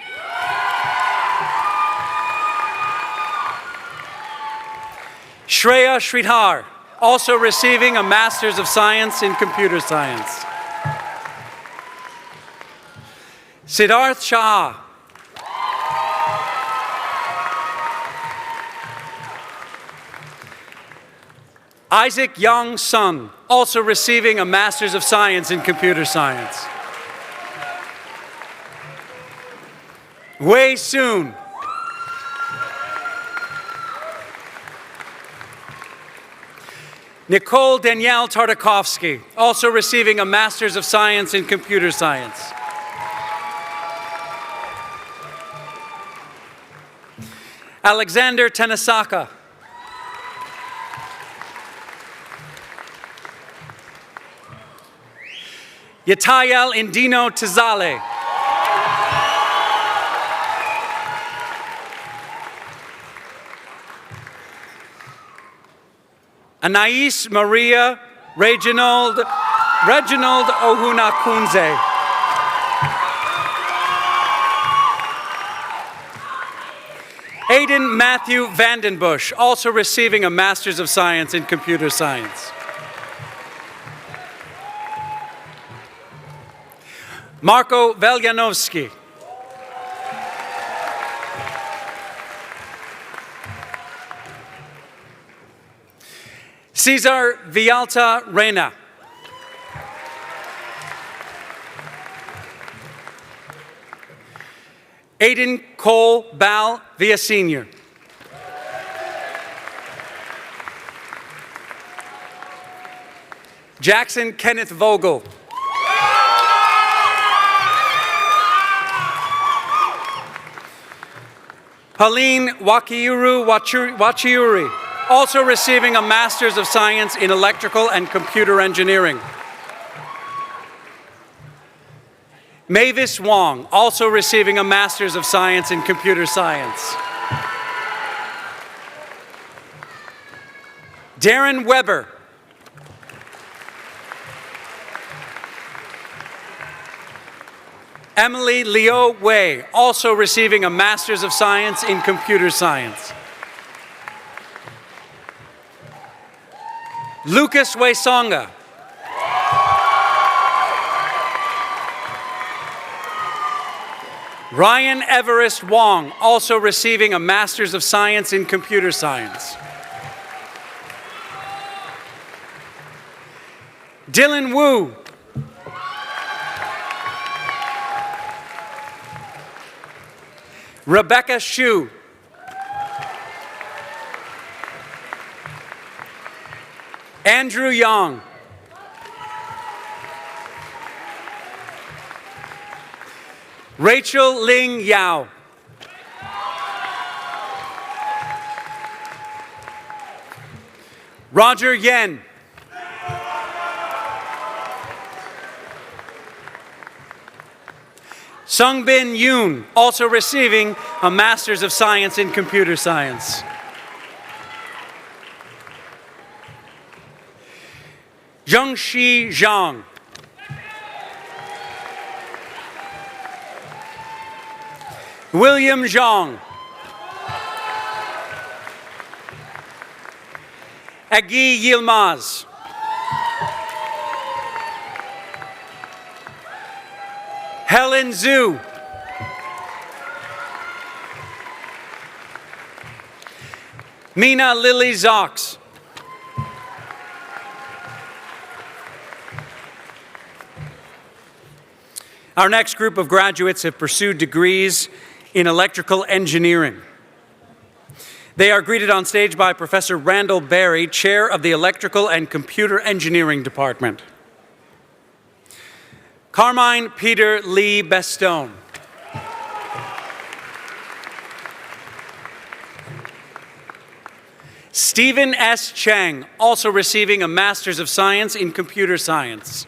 Shreya Sridhar, also receiving a Master's of Science in Computer Science. Siddharth Shah. Isaac Young Sun, also receiving a Master's of Science in Computer Science. Wei Soon. Nicole Danielle Tartakovsky, also receiving a Master's of Science in Computer Science. Alexander Tenesaka. Yatayel Indino Tizale. Anais Maria Reginald Ohunakunze. Aiden Matthew Vandenbush, also receiving a Master's of Science in Computer Science. Marco Veljanovsky. Cesar Villalta Reyna. Aiden Cole Bal Villa Sr. Jackson Kenneth Vogel. Pauline Wachiuri, also receiving a Master's of Science in Electrical and Computer Engineering. Mavis Wong, also receiving a Master's of Science in Computer Science. Darren Weber. Emily Leo Wei, also receiving a Master's of Science in Computer Science. Lucas Waisonga. Ryan Everest Wong, also receiving a Master's of Science in Computer Science. Dylan Wu. Rebecca Schuh. Andrew Young. Rachel Ling Yao. Roger Yen. Sungbin Yoon, also receiving a Master's of Science in Computer Science. Zhengxi Zhang. William Zhang. Agi Yilmaz. Helen Zhu. Mina Lily Zox. Our next group of graduates have pursued degrees in electrical engineering. They are greeted on stage by Professor Randall Berry, Chair of the Electrical and Computer Engineering Department. Carmine Peter Lee Bestone. Stephen S. Chang, also receiving a Master's of Science in Computer Science.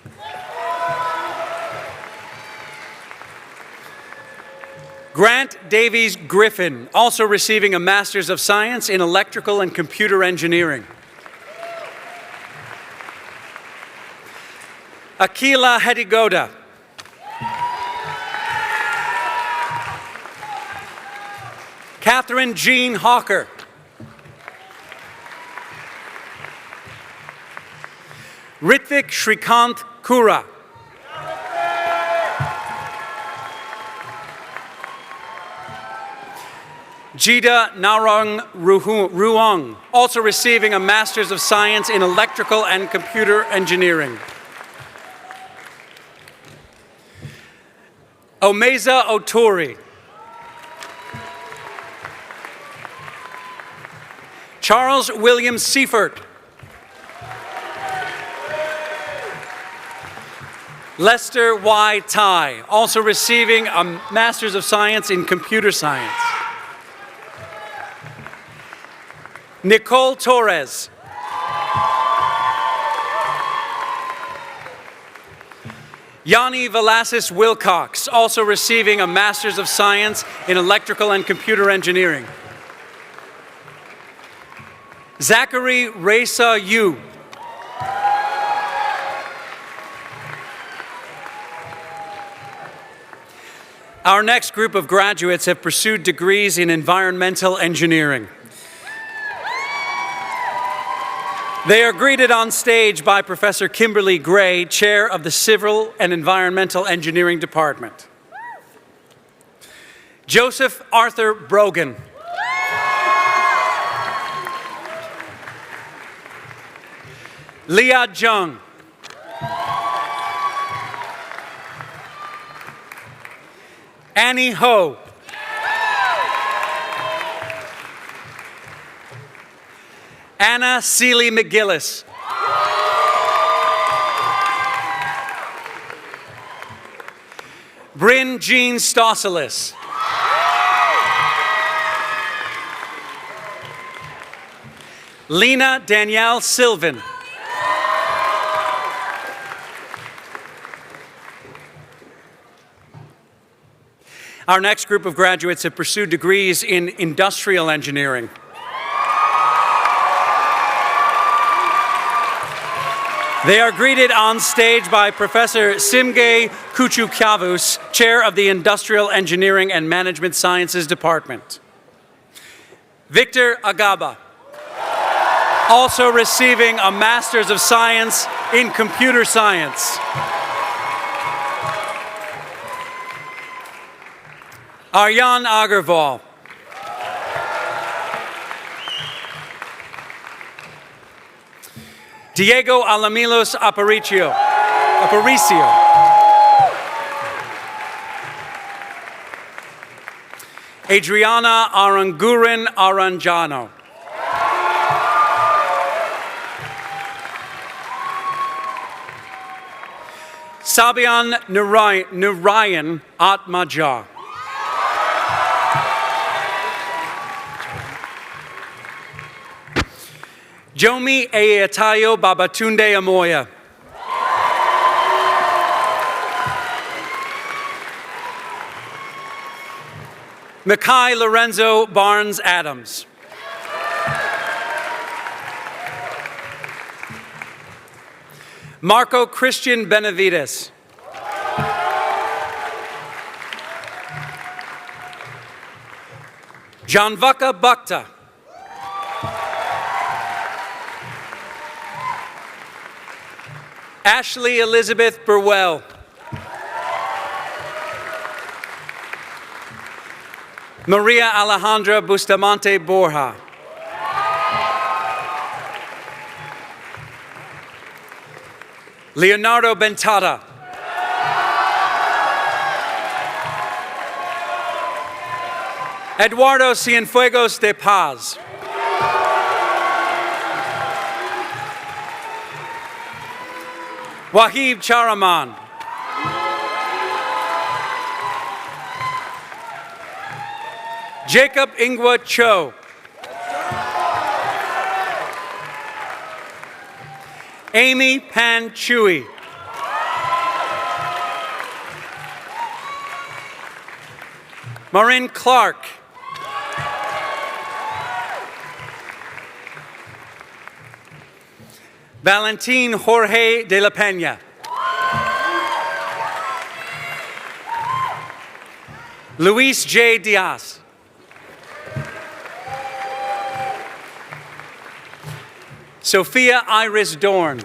Grant Davies Griffin, also receiving a Master's of Science in Electrical and Computer Engineering. Akila Hedigoda. Catherine Jean Hawker. Ritvik Shrikant Kura. Jida Narang Ruang, also receiving a Master's of Science in Electrical and Computer Engineering. Omeza Otori. Charles William Seifert. Lester Y. Tai, also receiving a Master's of Science in Computer Science. Nicole Torres. Yanni Velasquez Wilcox, also receiving a Master's of Science in Electrical and Computer Engineering. Zachary Reza Yu. Our next group of graduates have pursued degrees in environmental engineering. They are greeted on stage by Professor Kimberly Gray, Chair of the Civil and Environmental Engineering Department. Joseph Arthur Brogan. Lia Jung. Annie Ho. Anna Seeley McGillis. Bryn Jean Stosselis. Lena Danielle Sylvan. Our next group of graduates have pursued degrees in industrial engineering. They are greeted on stage by Professor Simge Kuchukavus, Chair of the Industrial Engineering and Management Sciences Department. Victor Agaba, also receiving a Master's of Science in Computer Science. Aryan Agarwal. Diego Alamilos Aparicio. Adriana Aranguren Aranjano. Sabian Narayan Atmaja. Jomi Eatayo Babatunde Amoya. Makai Lorenzo Barnes Adams. Marco Christian Benavides. Janvaka Bhakta. Ashley Elizabeth Burwell. Maria Alejandra Bustamante Borja. Leonardo Bentata. Eduardo Cienfuegos de Paz. Wahib Charaman. Jacob Ingwa Cho. Amy Pan Chui. Marin Clark. Valentin Jorge de la Peña. Luis J. Diaz. Sophia Iris Dorn.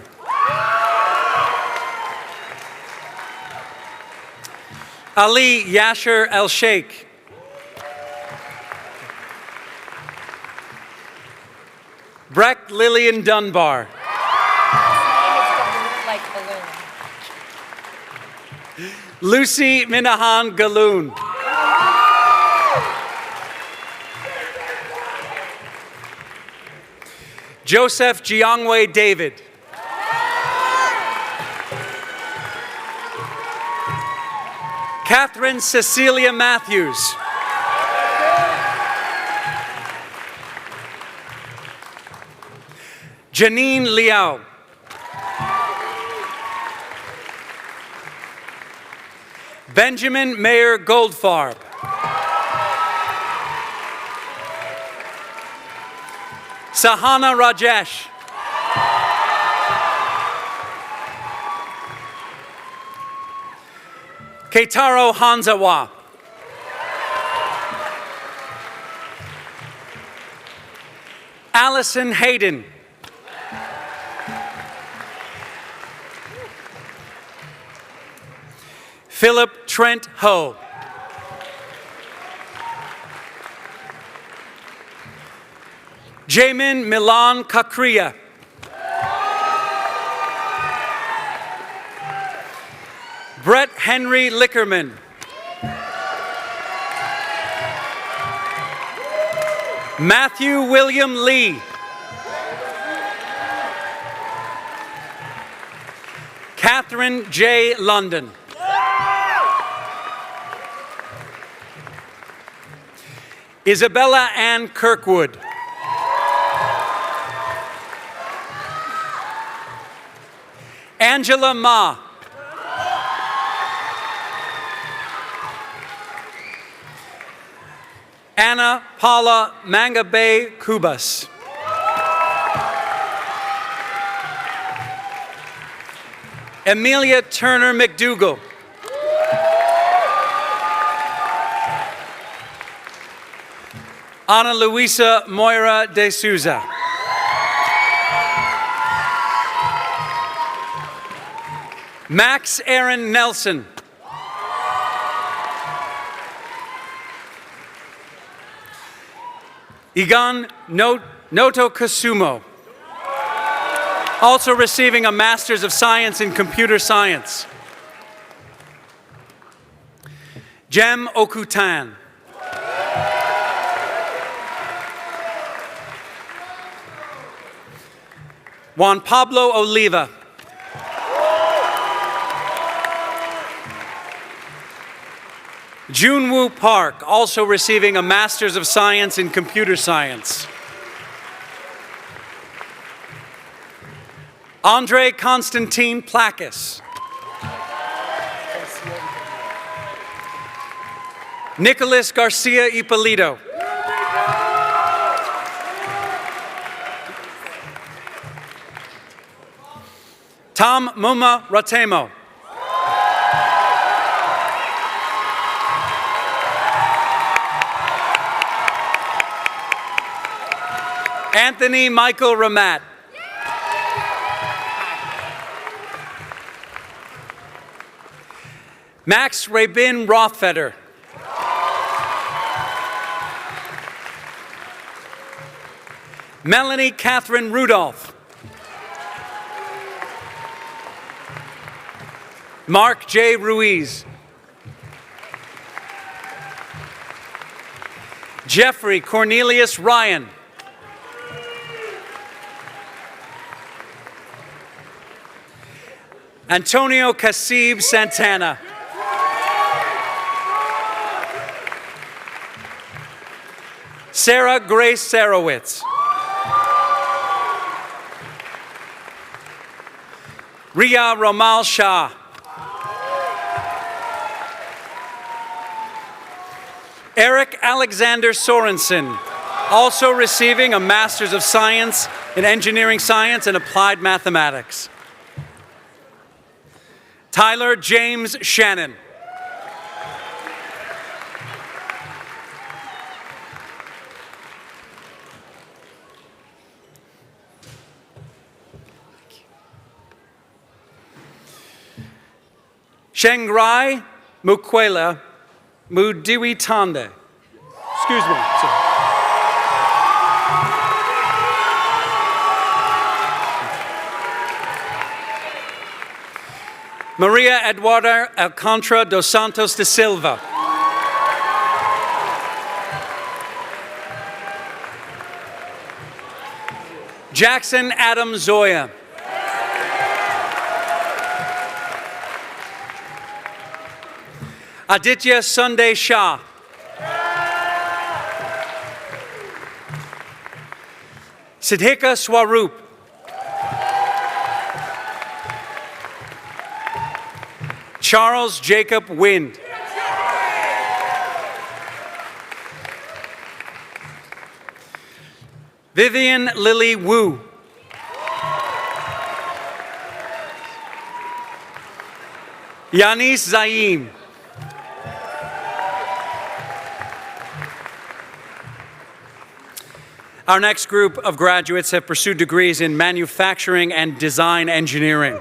Ali Yasher El Sheikh. Breck Lillian Dunbar. Lucy Minahan Galoon. Joseph Jiangwei David. Catherine Cecilia Matthews. Janine Liao. Benjamin Mayer Goldfarb. Sahana Rajesh. Keitaro Hanzawa. Allison Hayden. Philip Trent Ho. Jamin Milan Kakria. Brett Henry Lickerman. Matthew William Lee. Catherine J. London. Isabella Ann Kirkwood. Angela Ma. Anna Paula Mangabe Kubas. Amelia Turner McDougall. Ana Luisa Moira de Souza. Max Aaron Nelson. Igan Noto Kasumo. Also receiving a Master's of Science in Computer Science. Jem Okutan. Juan Pablo Oliva. Junwoo Park, also receiving a Master's of Science in Computer Science. Andre Constantine Plakis. Nicholas Garcia Ippolito. Tom Muma Ratemo. Anthony Michael Ramat. Max Rabin Rothfeder. Melanie Catherine Rudolph. Mark J. Ruiz. Jeffrey Cornelius Ryan. Antonio Casib Santana. Sarah Grace Sarowitz. Ria Ramal Shah. Eric Alexander Sorensen, also receiving a Master's of Science in Engineering Science and Applied Mathematics. Tyler James Shannon. Shengrai Mukwela Mudiwitande. Excuse me. Sorry. Maria Eduarda Alcantara dos Santos de Silva. Jackson Adam Zoya. Aditya Sunday Shah. Siddhika Swaroop. Charles Jacob Wind. Vivian Lily Wu. Yanis Zaim. Our next group of graduates have pursued degrees in manufacturing and design engineering.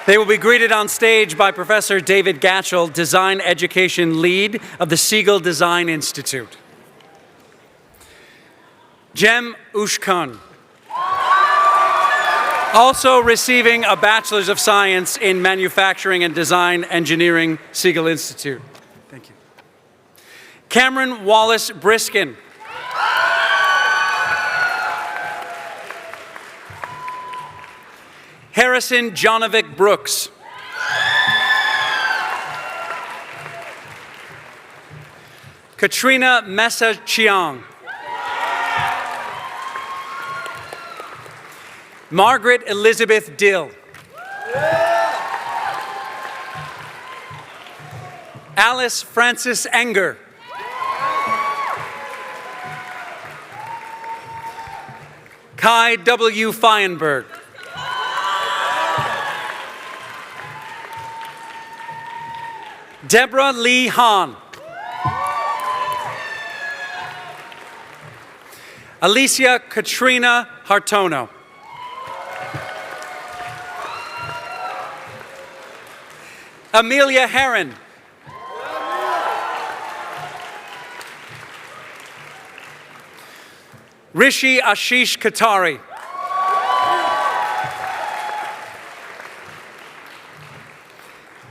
They will be greeted on stage by Professor David Gatchell, Design Education Lead of the Siegel Design Institute. Jem Ushkan. Also receiving a Bachelor's of Science in Manufacturing and Design Engineering, Siegel Institute. Thank you. Cameron Wallace Briskin. Harrison Jonovic Brooks. Katrina Mesa Chiang. Margaret Elizabeth Dill. Alice Francis Enger. Kai W. Feinberg. Deborah Lee Hahn. Alicia Katrina Hartono. Amelia Herron. Rishi Ashish Katari.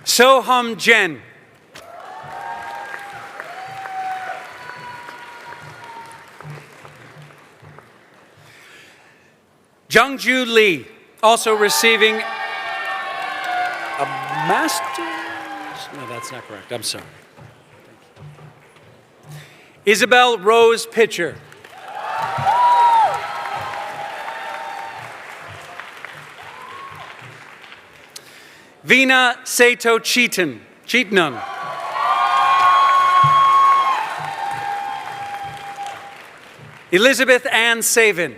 Soham Jen. Jungju Lee, also receiving a master's. No, that's not correct. I'm sorry. Isabel Rose Pitcher. Veena Sato Cheetnan. Elizabeth Ann Savin.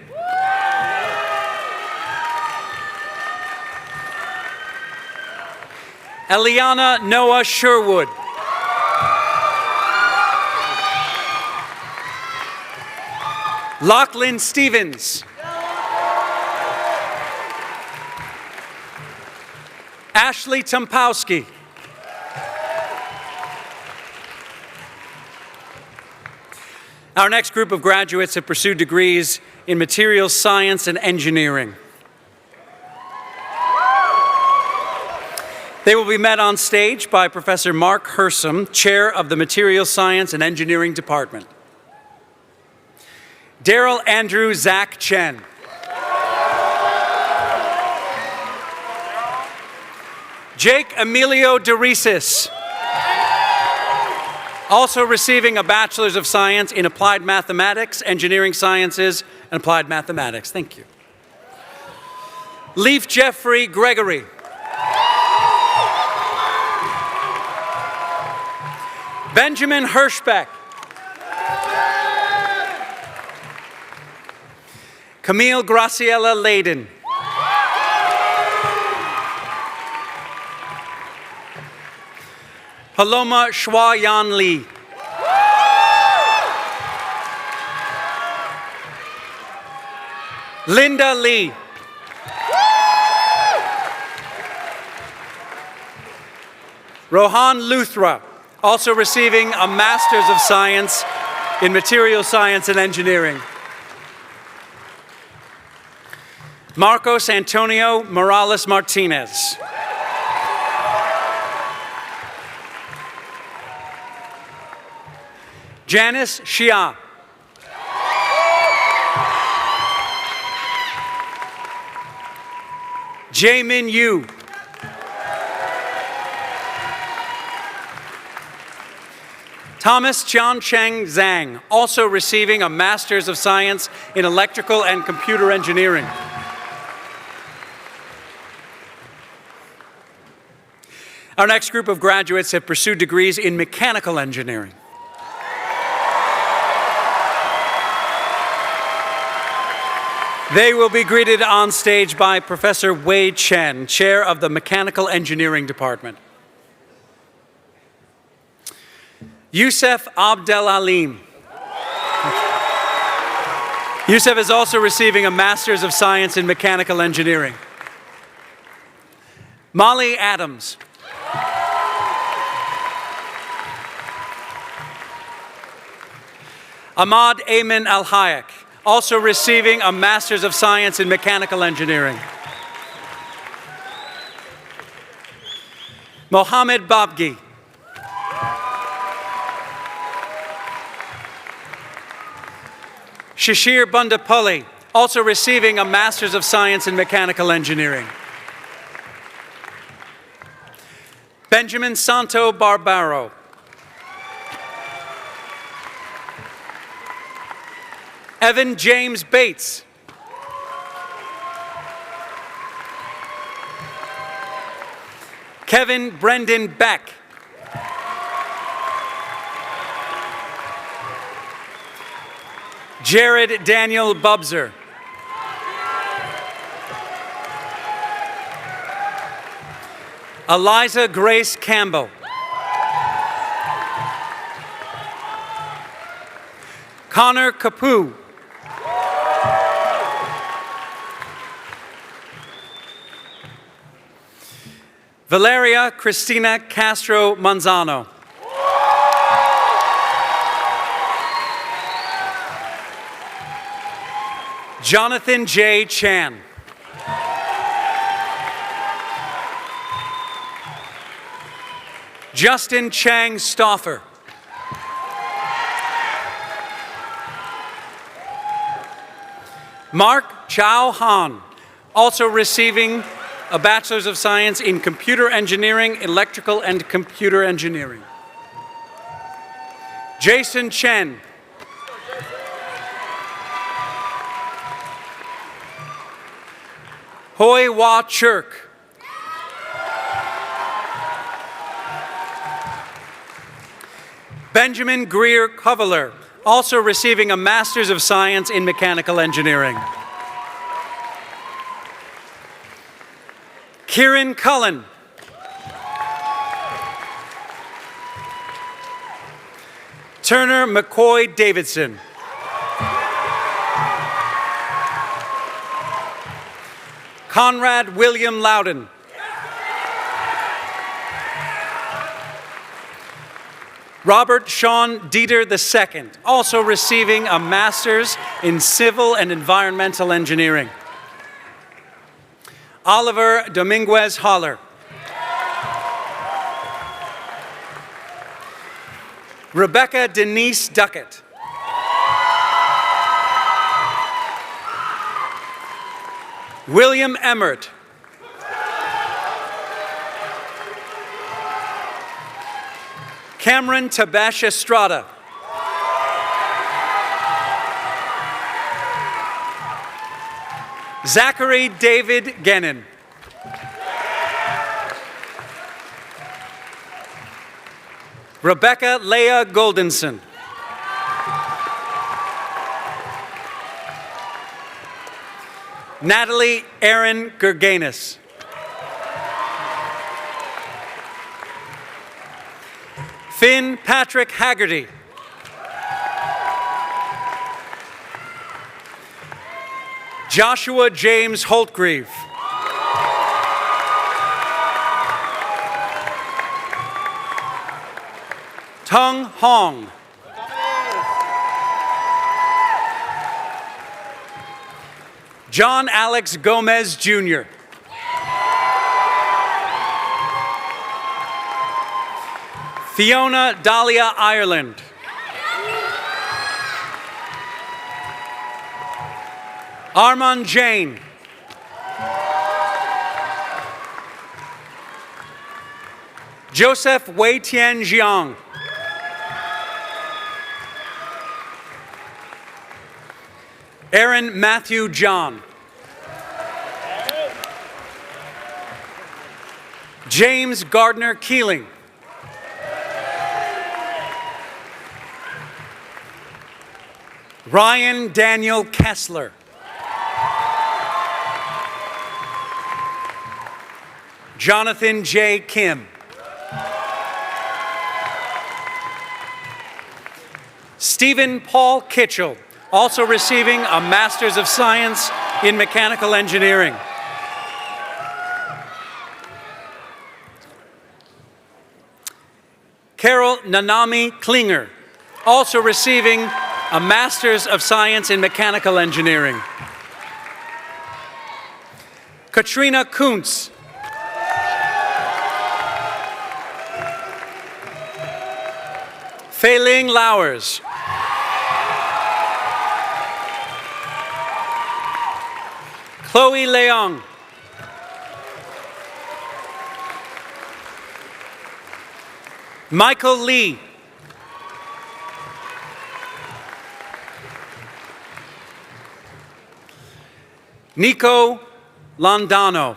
Eliana Noah Sherwood. Lachlan Stevens. Ashley Tompowski. Our next group of graduates have pursued degrees in materials science and engineering. They will be met on stage by Professor Mark Hersom, Chair of the Materials Science and Engineering Department. Daryl Andrew Zach Chen. Jake Emilio DeRisis. Also receiving a Bachelor's of Science in Applied Mathematics, Engineering Sciences, and Applied Mathematics. Thank you. Leif Jeffrey Gregory. Benjamin Hirschbeck. Camille Graciela Layden. Paloma Shua Yan Lee. Linda Lee. Rohan Luthra, also receiving a Master's of Science in Material Science and Engineering. Marcos Antonio Morales Martinez. Janice Shia. Jaemin Yu. Thomas Chang Zhang, also receiving a Master's of Science in Electrical and Computer Engineering. Our next group of graduates have pursued degrees in Mechanical Engineering. They will be greeted on stage by Professor Wei Chen, Chair of the Mechanical Engineering Department. Youssef Abdelalim. Youssef is also receiving a Master's of Science in Mechanical Engineering. Molly Adams. Ahmad Ayman Al-Hayek, also receiving a Master's of Science in Mechanical Engineering. Mohammed Babgi. Shishir Bundapulli, also receiving a Master's of Science in Mechanical Engineering. Benjamin Santo Barbaro. Evan James Bates. Kevin Brendan Beck. Jared Daniel Bubzer. Eliza Grace Campbell. Connor Capu. Valeria Cristina Castro Manzano. Jonathan J. Chan. Justin Chang Stauffer. Mark Chow Han, also receiving a Bachelor's of Science in Computer Engineering, Electrical and Computer Engineering. Jason Chen. Hoi Wa Churk. Benjamin Greer Kovaler, also receiving a Master's of Science in Mechanical Engineering. Kieran Cullen. Turner McCoy Davidson. Conrad William Loudon. Robert Sean Dieter II, also receiving a Master's in Civil and Environmental Engineering. Oliver Dominguez Holler. Rebecca Denise Duckett. William Emmert. Cameron Tabash Estrada. Zachary David Gennon. Rebecca Leah Goldenson. Natalie Erin Gerganis. Finn Patrick Haggerty. Joshua James Holtgreave. Tung Hong. John Alex Gomez Jr. Fiona Dahlia Ireland. Armand Jane. Joseph Wei Tian Jiang. Aaron Matthew John. James Gardner Keeling. Ryan Daniel Kessler. Jonathan J. Kim. Stephen Paul Kitchell, also receiving a Master's of Science in Mechanical Engineering. Carol Nanami Klinger, also receiving a Master's of Science in Mechanical Engineering. Katrina Kuntz. Fei-Ling Lowers. Chloe Leong. Michael Lee. Nico Landano.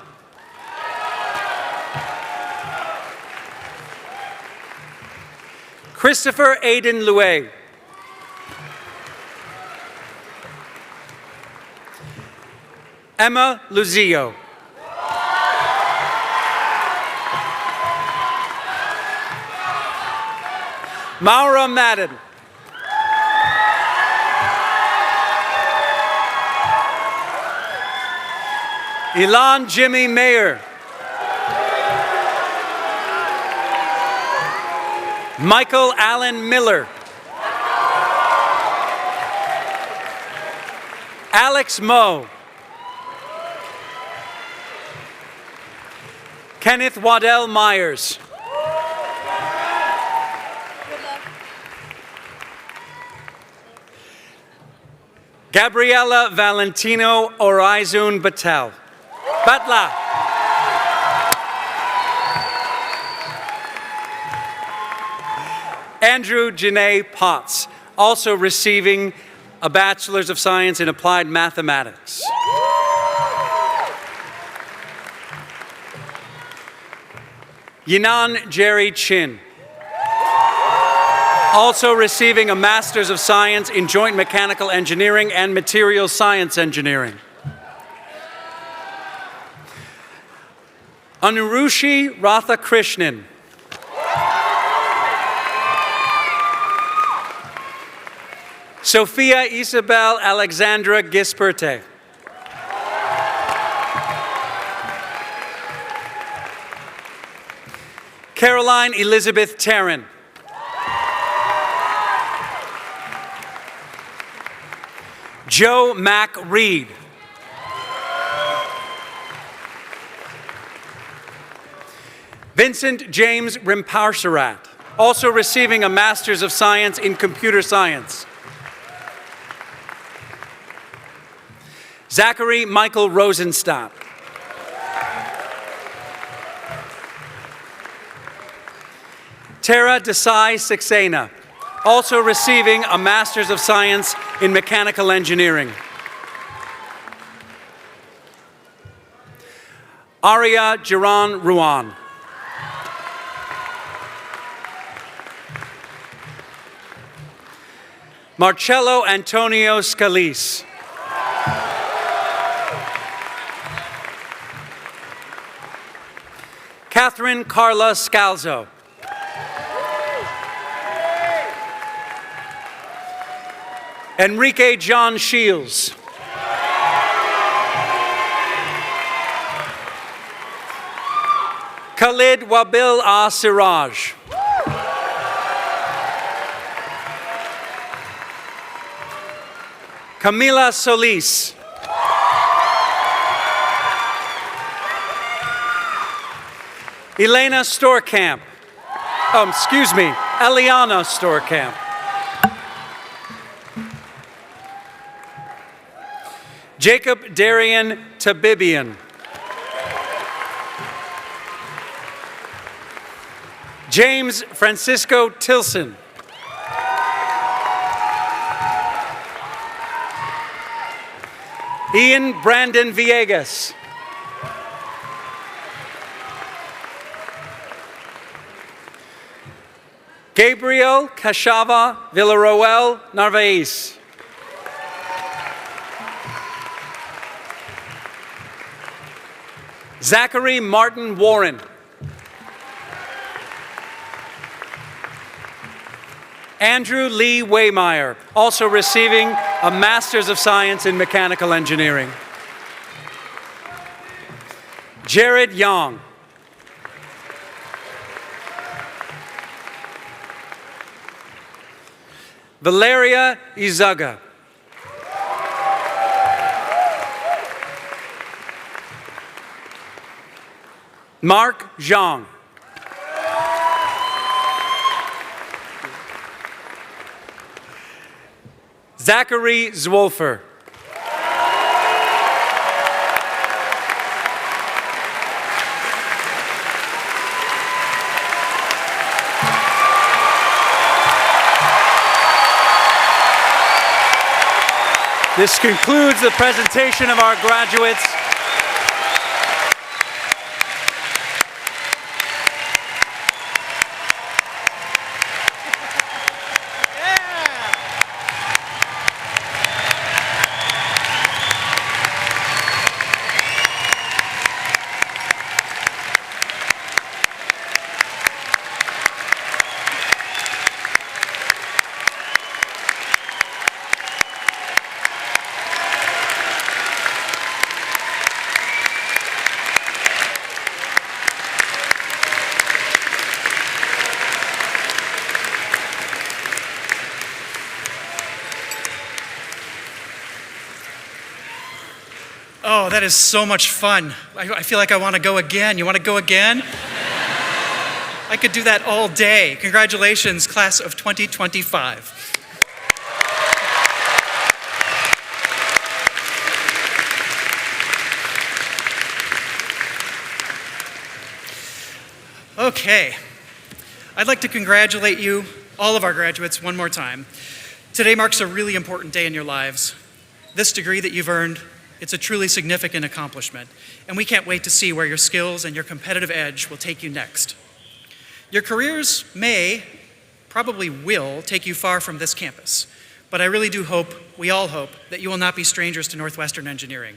Christopher Aiden Louet. Emma Luzio. Maura Madden. Elon Jimmy Mayer. Michael Allen Miller. Alex Moe. Kenneth Waddell Myers. Gabriela Valentino Orizun Batel. Batla. Andrew Janae Potts, also receiving a Bachelor's of Science in Applied Mathematics. Yinan Jerry Chin, also receiving a Master's of Science in Joint Mechanical Engineering and Materials Science Engineering. Anurushi Radhakrishnan. Sophia Isabel Alexandra Gisperte. Caroline Elizabeth Tarrin. Joe Mack Reed. Vincent James Rimparsarat, also receiving a Master's of Science in Computer Science. Zachary Michael Rosenstadt. Tara Desai Saxena, also receiving a Master's of Science in Mechanical Engineering. Aria Jiran Ruan. Marcello Antonio Scalise. Catherine Carla Scalzo. Enrique John Shields. Khalid Wabil Siraj. Camila Solis. Elena Storkamp. Eliana Storkamp. Jacob Darian Tabibian. James Francisco Tilson. Ian Brandon Villegas. Gabriel Cachava Villaroel Narvaez. Zachary Martin Warren. Andrew Lee Waymeyer, also receiving a Master's of Science in Mechanical Engineering. Jared Young. Valeria Izaga. Mark Zhang. Zachary Zwolfer. This concludes the presentation of our graduates. Oh, that is so much fun. I feel like I want to go again. You want to go again? I could do that all day. Congratulations, class of 2025. Okay. I'd like to congratulate you, all of our graduates, one more time. Today marks a really important day in your lives. This degree that you've earned, it's a truly significant accomplishment, and we can't wait to see where your skills and your competitive edge will take you next. Your careers may, probably will, take you far from this campus, but I really do hope, we all hope, that you will not be strangers to Northwestern Engineering.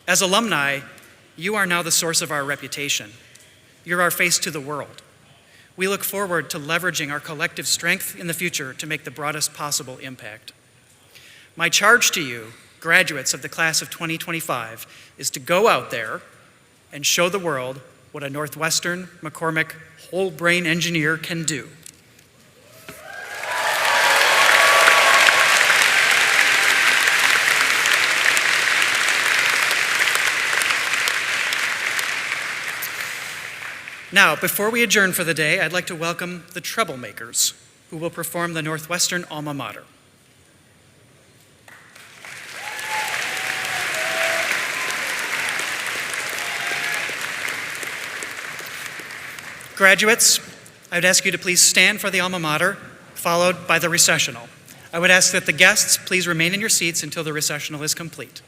As alumni, you are now the source of our reputation. You're our face to the world. We look forward to leveraging our collective strength in the future to make the broadest possible impact. My charge to you, graduates of the class of 2025, is to go out there and show the world what a Northwestern McCormick whole brain engineer can do. Now, before we adjourn for the day, I'd like to welcome the Troublemakers, who will perform the Northwestern alma mater. Graduates, I would ask you to please stand for the alma mater, followed by the recessional. I would ask that the guests please remain in your seats until the recessional is complete.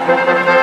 you.